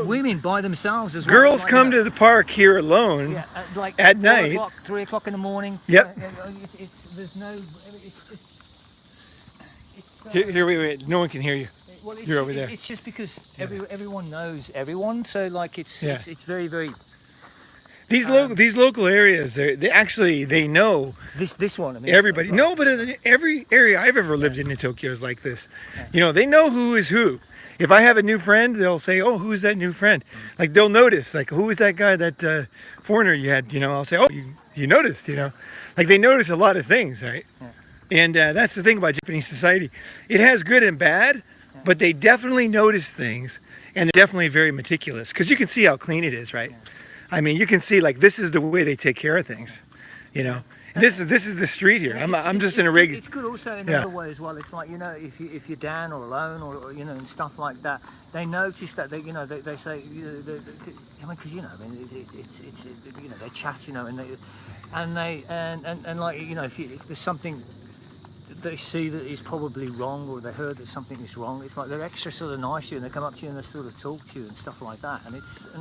women by themselves as well. Girls like, come to the park here alone. Yeah, like at 4 night. o'clock, 3 o'clock in the morning. Yep. There's no. Here, wait. No one can hear you. Well, You're over there. It's just because everyone knows everyone, so like it's very, very. These local areas, they know This one. I mean, everybody. No, but every area I've ever lived in Tokyo is like this. You know, they know who is who. If I have a new friend, they'll say, "Oh, who is that new friend?" Like they'll notice, like, "Who is that guy, that foreigner you had?" You know, I'll say, "Oh, you noticed." You know, like they notice a lot of things, right? Yeah. And that's the thing about Japanese society. It has good and bad, but they definitely notice things, and they're definitely very meticulous because you can see how clean it is, right? Yeah. I mean, you can see like this is the way they take care of things, you know. This is the street here. I'm just in a rig. It's good also in another way as well. It's like, you know, if you're down or alone or you know and stuff like that, they notice that they say, you know, I mean, because you know, I mean, it's you know, they chat, you know, and like, you know, if there's something they see that is probably wrong, or they heard that something is wrong, it's like they're extra sort of nice to you, and they come up to you and they sort of talk to you and stuff like that, and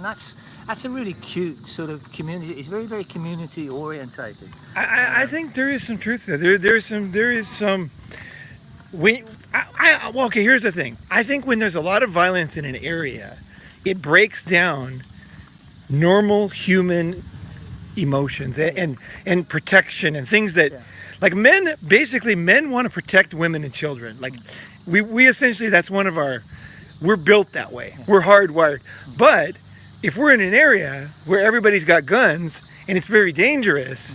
that's a really cute sort of community. It's very, very community orientated. I think there is some truth there. There is some. Well, okay. Here's the thing. I think when there's a lot of violence in an area, it breaks down normal human emotions and protection and things that. Like men want to protect women and children. Like we essentially, that's one of we're built that way. We're hardwired. But if we're in an area where everybody's got guns and it's very dangerous,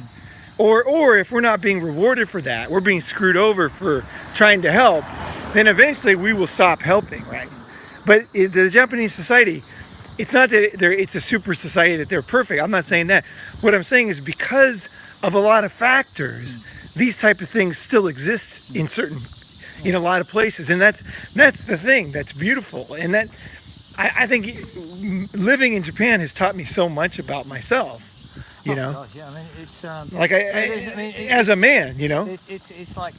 or if we're not being rewarded for that, we're being screwed over for trying to help, then eventually we will stop helping, right? But the Japanese society, it's not that it's a super society that they're perfect. I'm not saying that. What I'm saying is because of a lot of factors, these type of things still exist in a lot of places, and that's the thing that's beautiful. And that I think living in Japan has taught me so much about myself. you know. God, yeah, I mean, it's Like I mean, as a man, you know. it's like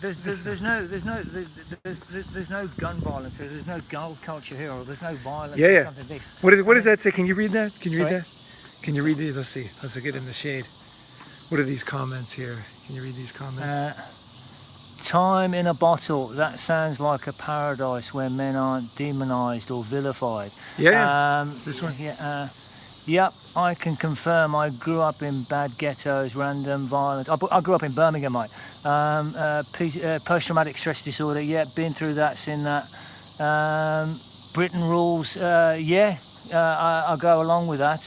there's no gun violence, there's no gun culture here, or there's no violence. Yeah, or yeah. something this. What does that say? Can you read that? Can you read Sorry? that? Can you read these? Let's see. Let's get in the shade. What are these comments here? Can you read these comments? Time in a bottle. That sounds like a paradise where men aren't demonized or vilified. Yeah. This one. Yeah. Yep, I can confirm. I grew up in bad ghettos, random violence. I grew up in Birmingham, mate. Post-traumatic stress disorder. Yeah, been through that, seen that. Britain rules. Yeah, I go along with that.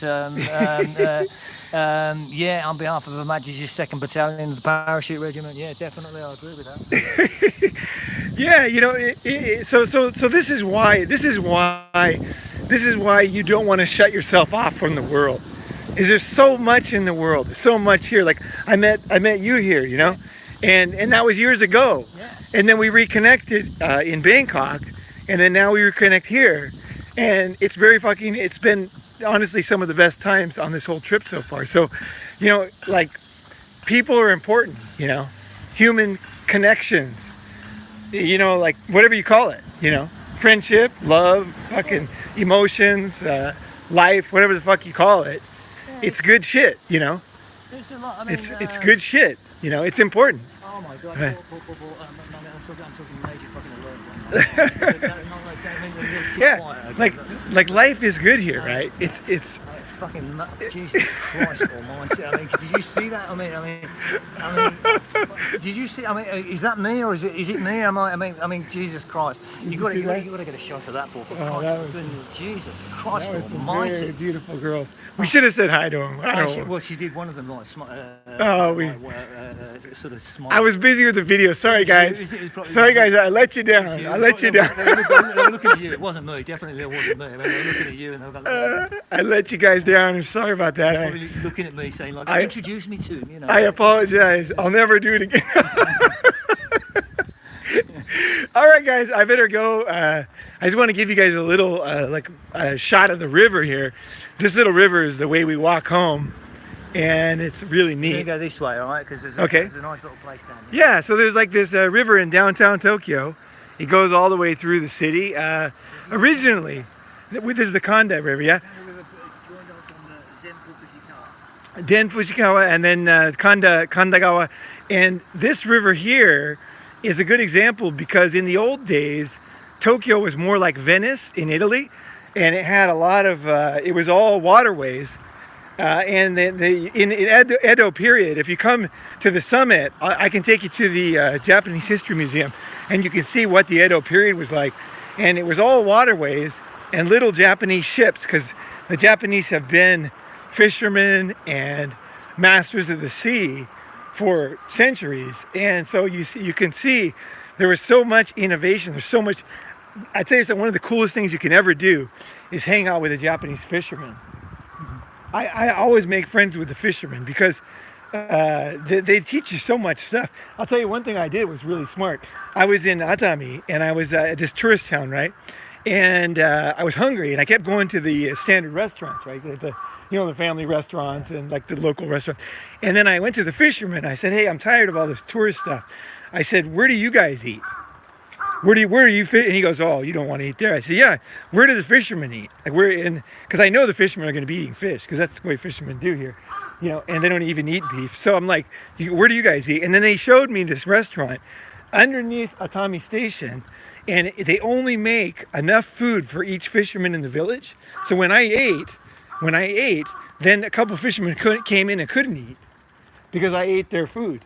Yeah, on behalf of Her Majesty's 2nd Battalion of the Parachute Regiment. Yeah, definitely, I agree with that. Yeah, you know. So this is why you don't want to shut yourself off from the world. Is there's so much in the world, there's so much here. Like I met you here, you know, and that was years ago. Yeah. And then we reconnected in Bangkok, and then now we reconnect here, and it's been honestly some of the best times on this whole trip so far. So, you know, like people are important, you know, human connections, you know, like whatever you call it, you know, friendship, love, fucking emotions, life, whatever the fuck you call it. It's good shit, you know. There's a lot. I mean, It's good shit, you know. It's important. Oh my God! Right. I'm talking major fucking alert. Yeah, like life is good here, right? It's fucking Jesus Christ Almighty! I mean, did you see that? I mean, did you see? I mean, is that me or is it me? I mean, Jesus Christ! You got to get a shot of that ball for Christ's goodness, Jesus Christ that was some Almighty! very beautiful girls. We should have said hi to them. I don't know. Well, she did. One of them like sort of smile. I was busy with the video. Sorry, guys. Sorry, guys. I let you down. I let you down. They were looking at you. It wasn't me. Definitely, it wasn't me. They were looking at you, and they were like, I let you guys down. I'm sorry about that. probably looking at me, saying like, "Introduce me to him." You know. I apologize. I'll never do it again. All right, guys. I better go. I just want to give you guys a little a shot of the river here. This little river is the way we walk home, and it's really neat. You go this way, all right? Because there's a nice little place down here. Yeah, so there's like this river in downtown Tokyo. It goes all the way through the city. Originally, this is the Kanda River, yeah? It's joined up on the Den Fushikawa and then Kandagawa. And this river here is a good example because in the old days, Tokyo was more like Venice in Italy. And it had a lot of, it was all waterways. And in Edo period, if you come to the summit, I can take you to the Japanese History Museum, and you can see what the Edo period was like. And it was all waterways and little Japanese ships, because the Japanese have been fishermen and masters of the sea for centuries. And so you can see there was so much innovation. There's so much. I tell you something, one of the coolest things you can ever do is hang out with a Japanese fisherman. I always make friends with the fishermen because they teach you so much stuff. I'll tell you one thing I did was really smart. I was in Atami and I was at this tourist town, right? And I was hungry and I kept going to the standard restaurants, right? The family restaurants and like the local restaurants. And then I went to the fisherman. I said, hey, I'm tired of all this tourist stuff. I said, where do you guys eat? Where do you fit? And he goes, oh, you don't want to eat there. I said, yeah, where do the fishermen eat? Like because I know the fishermen are going to be eating fish because that's the way fishermen do here, you know, and they don't even eat beef. So I'm like, where do you guys eat? And then they showed me this restaurant underneath Atami Station, and they only make enough food for each fisherman in the village. So when I ate, then a couple fishermen came in and couldn't eat because I ate their food.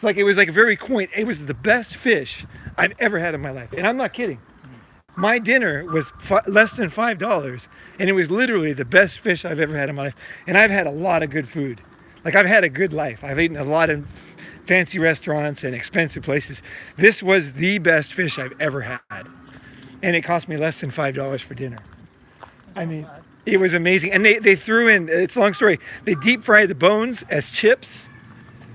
It was like very quaint. It was the best fish I've ever had in my life. And I'm not kidding. My dinner was less than $5, and it was literally the best fish I've ever had in my life. And I've had a lot of good food. Like, I've had a good life. I've eaten a lot of fancy restaurants and expensive places. This was the best fish I've ever had. And it cost me less than $5 for dinner. I mean, it was amazing. And they threw in, it's a long story, they deep fried the bones as chips.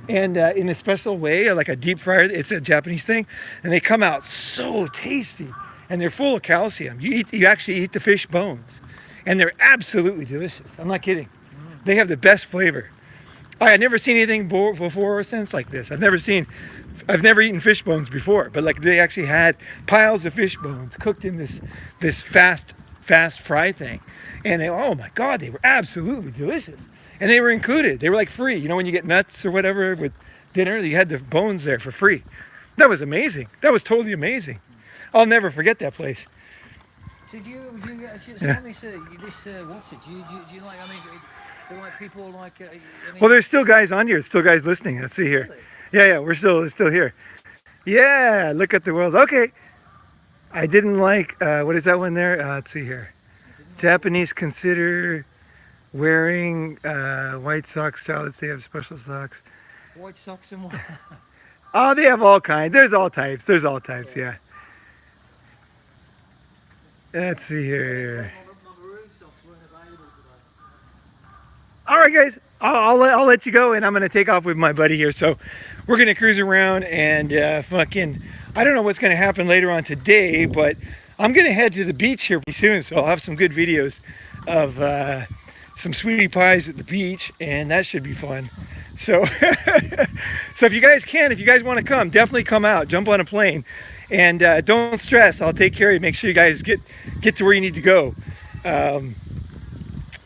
And in a special way, like a deep fryer, it's a Japanese thing, and they come out so tasty, and they're full of calcium. You actually eat the fish bones, and they're absolutely delicious. I'm not kidding. They have the best flavor. I had never seen anything before or since like this. I've never eaten fish bones before, but like they actually had piles of fish bones cooked in this fast fry thing. And oh my God, they were absolutely delicious. And they were included. They were like free. You know, when you get nuts or whatever with dinner, you had the bones there for free. That was amazing. That was totally amazing. I'll never forget that place. So do you Yeah. tell me, sir, what's it? Do you like, I mean, do like people like, I mean, Well, there's still guys on here. There's still guys listening. Let's see here. Yeah, we're still here. Yeah, look at the world. Okay. I didn't like, what is that one there? Let's see here. Japanese consider wearing white socks style. Let's say they have special socks. white socks and what? Oh, they have all kinds. There's all types. Yeah. Let's see here. All right, guys. I'll let you go, and I'm gonna take off with my buddy here. So we're gonna cruise around and fucking. I don't know what's gonna happen later on today, but I'm gonna head to the beach here pretty soon. So I'll have some good videos of some sweetie pies at the beach, and that should be fun. So, so if you guys want to come, definitely come out, jump on a plane, and don't stress. I'll take care of you. Make sure you guys get to where you need to go.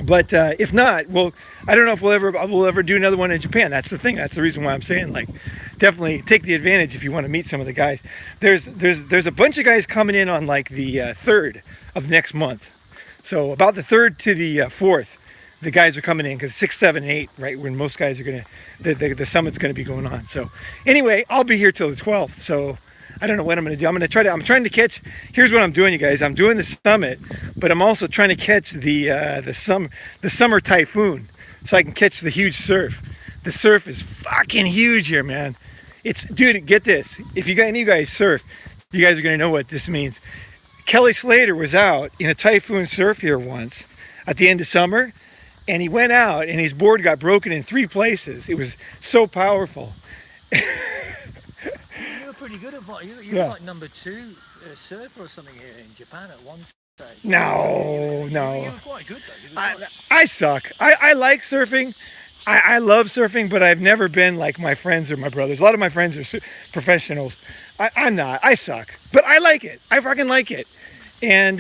But if not, well, I don't know if we'll ever do another one in Japan. That's the thing. That's the reason why I'm saying, like, definitely take the advantage if you want to meet some of the guys. There's a bunch of guys coming in on like the 3rd of next month. So about the 3rd to the 4th. The guys are coming in because 6, 7, 8, right, when most guys are the summit's gonna be going on. So anyway, I'll be here till the 12th. So I don't know what I'm gonna do. I'm trying to catch. Here's what I'm doing, you guys. I'm doing the summit, but I'm also trying to catch the summer typhoon, so I can catch the huge surf. The surf is fucking huge here, man. Dude, get this. If any of you guys surf, you guys are gonna know what this means. Kelly Slater was out in a typhoon surf here once at the end of summer. And he went out, and his board got broken in 3 places. It was so powerful. You were pretty good at what? You were like number 2 surfer or something here in Japan at one stage. No. You were quite good though. I suck. I like surfing. I love surfing, but I've never been like my friends or my brothers. A lot of my friends are professionals. I'm not. I suck. But I like it. I fucking like it. And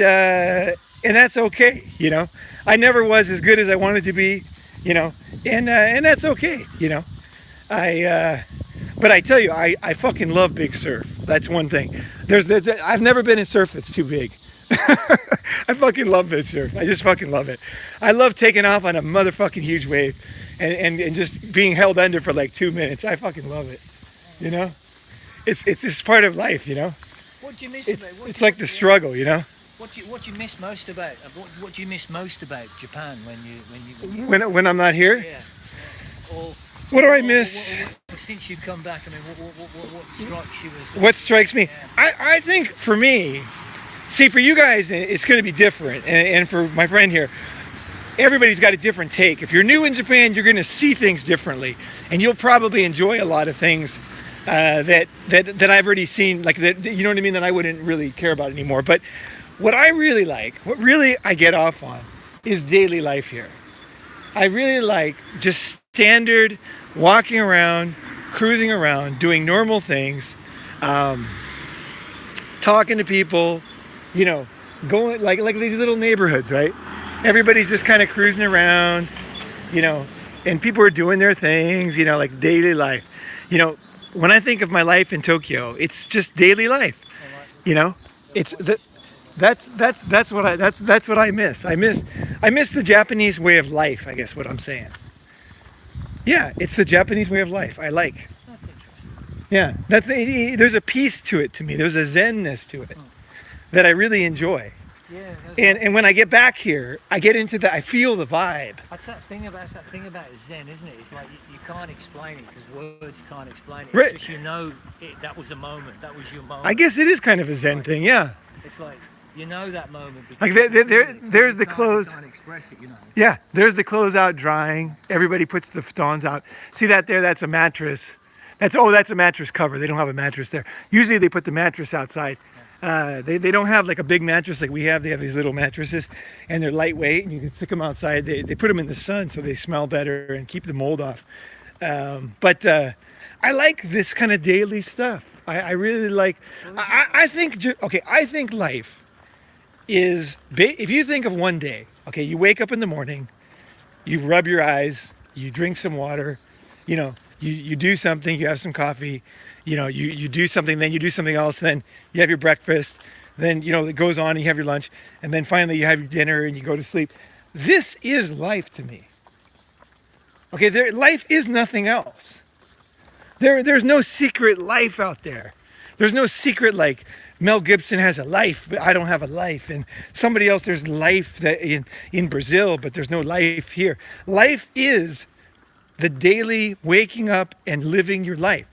that's okay, you know. I never was as good as I wanted to be, you know, and that's okay, you know. But I tell you, I fucking love big surf. That's one thing. I've never been in surf that's too big. I fucking love big surf. I just fucking love it. I love taking off on a motherfucking huge wave and just being held under for like 2 minutes. I fucking love it, you know. It's just part of life, you know. What do you miss It's like the struggle, you know. What do you miss most about? What do you miss most about Japan when I'm not here? Yeah. Or what do I miss? Since you've come back, I mean, what strikes you as? What strikes me? Yeah. I think for me, see, for you guys, it's going to be different, and for my friend here, everybody's got a different take. If you're new in Japan, you're going to see things differently, and you'll probably enjoy a lot of things that I've already seen, like that, you know what I mean, that I wouldn't really care about anymore. But what I really like, what really I get off on, is daily life here. I really like just standard walking around, cruising around, doing normal things, talking to people, you know, going like these little neighborhoods, right? Everybody's just kind of cruising around, you know, and people are doing their things, you know, like daily life. You know, when I think of my life in Tokyo, it's just daily life. You know, it's that's what I miss. I miss the Japanese way of life, I guess what I'm saying. Yeah, it's the Japanese way of life. I like. Yeah, there's a peace to it to me. There's a zenness to it that I really enjoy. Yeah. And when I get back here, I get into I feel the vibe. That's that thing about Zen, isn't it? It's like you can't explain it because words can't explain it. Right. It's just, you know, that was a moment. That was your moment. I guess it is kind of a Zen thing, yeah. It's like, you know, that moment. Like there's the clothes. You can't express it, you know. Yeah, there's the clothes out drying. Everybody puts the futons out. See that there? That's a mattress That's a mattress cover. They don't have a mattress there. Usually they put the mattress outside. They don't have like a big mattress like we have. They have these little mattresses, and they're lightweight, and you can stick them outside. They put them in the sun so they smell better and keep the mold off. But I like this kind of daily stuff. I really like. I think I think life is, if you think of one day. Okay, you wake up in the morning, you rub your eyes, you drink some water, you know, you do something, you have some coffee, you know, you do something, then you do something else, then you have your breakfast, then, you know, it goes on, and you have your lunch, and then finally you have your dinner and you go to sleep. This is life to me. Okay, life is nothing else. There's no secret life out there. There's no secret like Mel Gibson has a life, but I don't have a life. And somebody else, there's life that in Brazil, but there's no life here. Life is the daily waking up and living your life.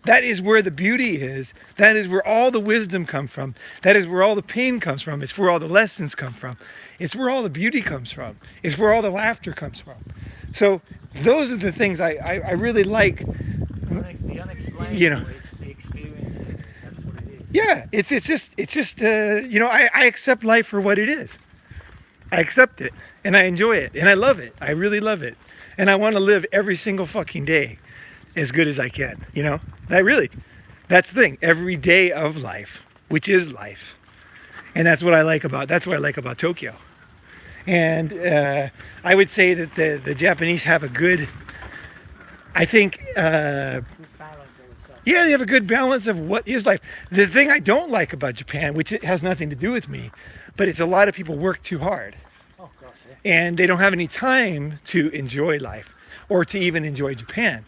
That is where the beauty is. That is where all the wisdom comes from. That is where all the pain comes from. It's where all the lessons come from. It's where all the beauty comes from. It's where all the laughter comes from. So those are the things I really like. The unexplainable, you know, is the experience. That's what it is. yeah, it's just you know, I accept life for what it is. I accept it, and I enjoy it, and I love it. I really love it, and I want to live every single fucking day as good as I can. You know, that's the thing. Every day of life, which is life, and that's what I like about. That's what I like about Tokyo. And I would say that the Japanese have a good, I think, Good balance, I would say. yeah, they have a good balance of what is life. The thing I don't like about Japan, which it has nothing to do with me, but it's a lot of people work too hard. Oh gosh, yeah. And they don't have any time to enjoy life or to even enjoy Japan.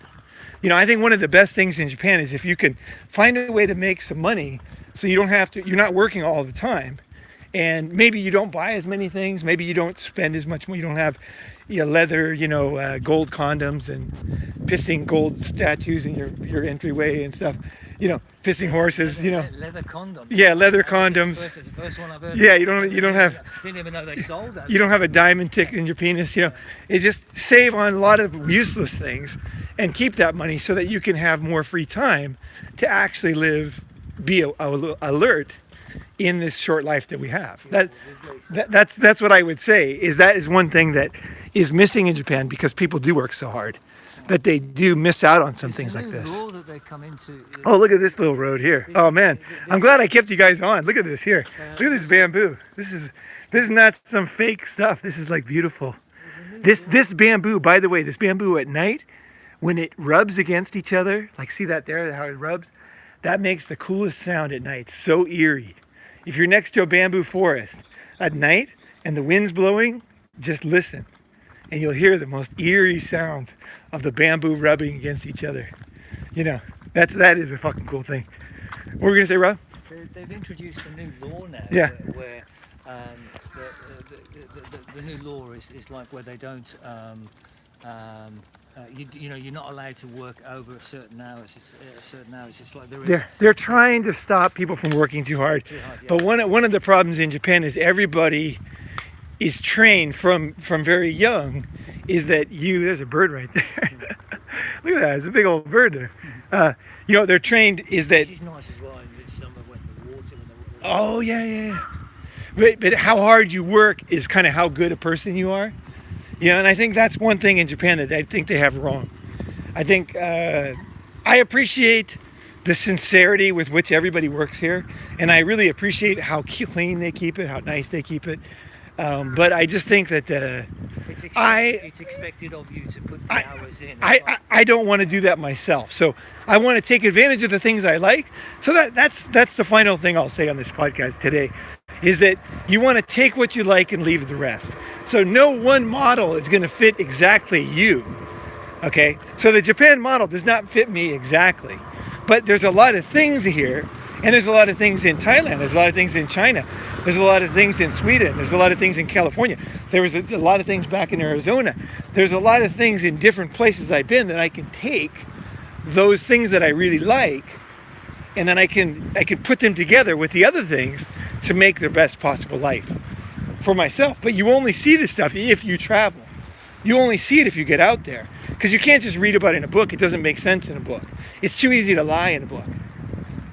You know, I think one of the best things in Japan is if you can find a way to make some money so you don't have to, you're not working all the time. And maybe you don't buy as many things. Maybe you don't spend as much money. You don't have, you know, leather, you know, gold condoms and pissing gold statues in your entryway and stuff. You know, pissing horses. You know, Leather condoms. yeah, leather condoms. It's the first one I've heard. Yeah, you don't have. Didn't even know they sold that. You don't have a diamond tick in your penis. You know, it just save on a lot of useless things and keep that money so that you can have more free time to actually live, be alert in this short life that we have. That's what I would say, is that is one thing that is missing in Japan, because people do work so hard that they do miss out on some things like this. Law that they come into. Oh, look at this little road here. Oh man, I'm glad I kept you guys on. Look at this here. Look at this bamboo. This is not some fake stuff. This is like beautiful. This bamboo, by the way, this bamboo at night, when it rubs against each other, like see that there, how it rubs, that makes the coolest sound at night. So eerie. If you're next to a bamboo forest at night and the wind's blowing, just listen, and you'll hear the most eerie sounds of the bamboo rubbing against each other. You know, that is a fucking cool thing. What were we gonna say, Rob? They've introduced a new law now. Yeah. Where the new law is like where they don't. You know, you're not allowed to work over certain hours. It's like They're trying to stop people from working too hard. Too hard, yeah. But one of the problems in Japan is everybody is trained from very young, is that there's a bird right there. Look at that, it's a big old bird there. You know, they're trained is that. She's nice as well in midsummer when the water. Oh yeah. But how hard you work is kind of how good a person you are. You know, and I think that's one thing in Japan that I think they have wrong. I think I appreciate the sincerity with which everybody works here, and I really appreciate how clean they keep it, how nice they keep it. But I just think that It's expected of you to put the hours in. I don't want to do that myself. So I want to take advantage of the things I like. So that's the final thing I'll say on this podcast today, is that you want to take what you like and leave the rest. So no one model is going to fit exactly you. Okay? So the Japan model does not fit me exactly. But there's a lot of things here, and there's a lot of things in Thailand, there's a lot of things in China, there's a lot of things in Sweden, there's a lot of things in California, there was a lot of things back in Arizona. There's a lot of things in different places I've been that I can take those things that I really like, and then I can put them together with the other things to make the best possible life for myself. But you only see this stuff if you travel. You only see it if you get out there, because you can't just read about it in a book. It doesn't make sense in a book. It's too easy to lie in a book.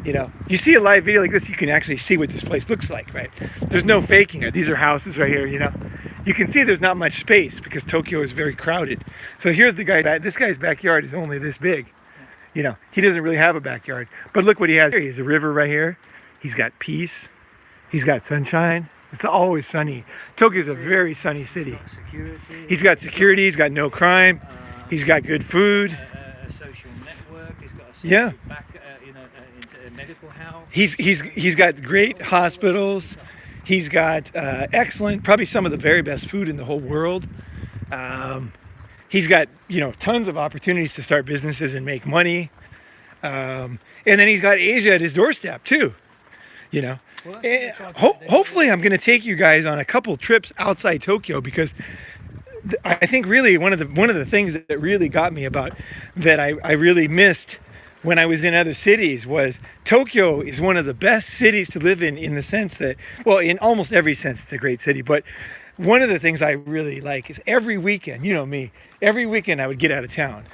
You know, you see a live video like this, you can actually see what this place looks like, right? There's no faking it. These are houses right here, you know. You can see there's not much space because Tokyo is very crowded. So here's the guy. This guy's backyard is only this big. You know, he doesn't really have a backyard. But look what he has here. He has a river right here. He's got peace. He's got sunshine. It's always sunny. Tokyo's a very sunny city. He's got security. He's got no crime. He's got good food. A social network. He's got a Yeah. back, into a medical house. He's got great hospitals. He's got excellent, probably some of the very best food in the whole world. He's got, you know, tons of opportunities to start businesses and make money. And then he's got Asia at his doorstep too, you know. Well, hopefully I'm going to take you guys on a couple trips outside Tokyo, because I think really one of the things that really got me about that I really missed when I was in other cities was Tokyo is one of the best cities to live in the sense that, well, in almost every sense it's a great city, but one of the things I really like is every weekend, you know me, every weekend I would get out of town.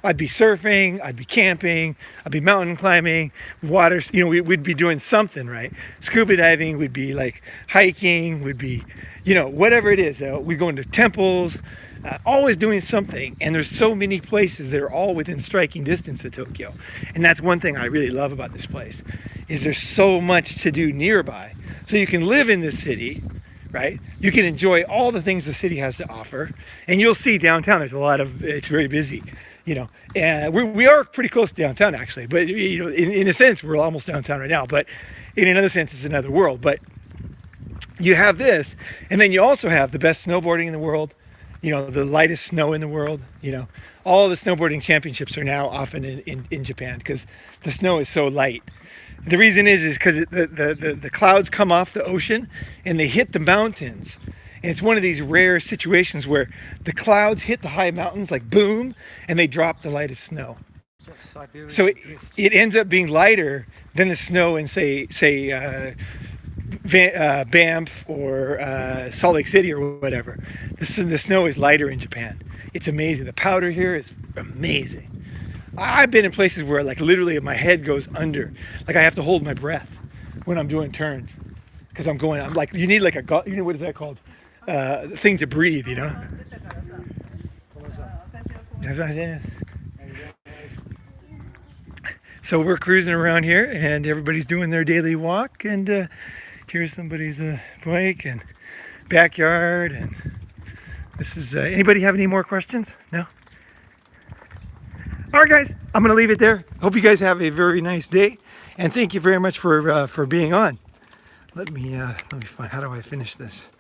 I'd be surfing, I'd be camping, I'd be mountain climbing, water, you know, we'd be doing something, right? Scuba diving, we'd be like hiking, we'd be, you know, whatever it is. We'd go into temples, always doing something. And there's so many places that are all within striking distance of Tokyo. And that's one thing I really love about this place, is there's so much to do nearby. So you can live in this city, right? You can enjoy all the things the city has to offer. And you'll see downtown, there's a lot of, it's very busy. You know, and we are pretty close to downtown actually, but you know, in a sense we're almost downtown right now, but in another sense it's another world. But you have this, and then you also have the best snowboarding in the world, you know, the lightest snow in the world. You know, all the snowboarding championships are now often in Japan because the snow is so light. The reason is because the clouds come off the ocean and they hit the mountains. And it's one of these rare situations where the clouds hit the high mountains like boom, and they drop the lightest snow. So it ends up being lighter than the snow in say Banff or Salt Lake City or whatever. The snow is lighter in Japan. It's amazing. The powder here is amazing. I've been in places where like literally my head goes under. Like I have to hold my breath when I'm doing turns because I'm like, you need like you know, what is that called? Thing to breathe, you know. So we're cruising around here and everybody's doing their daily walk, and here's somebody's bike and backyard, and this is anybody have any more questions? No? All right guys, I'm gonna leave it there. Hope you guys have a very nice day, and thank you very much for being on. Let me find, how do I finish this?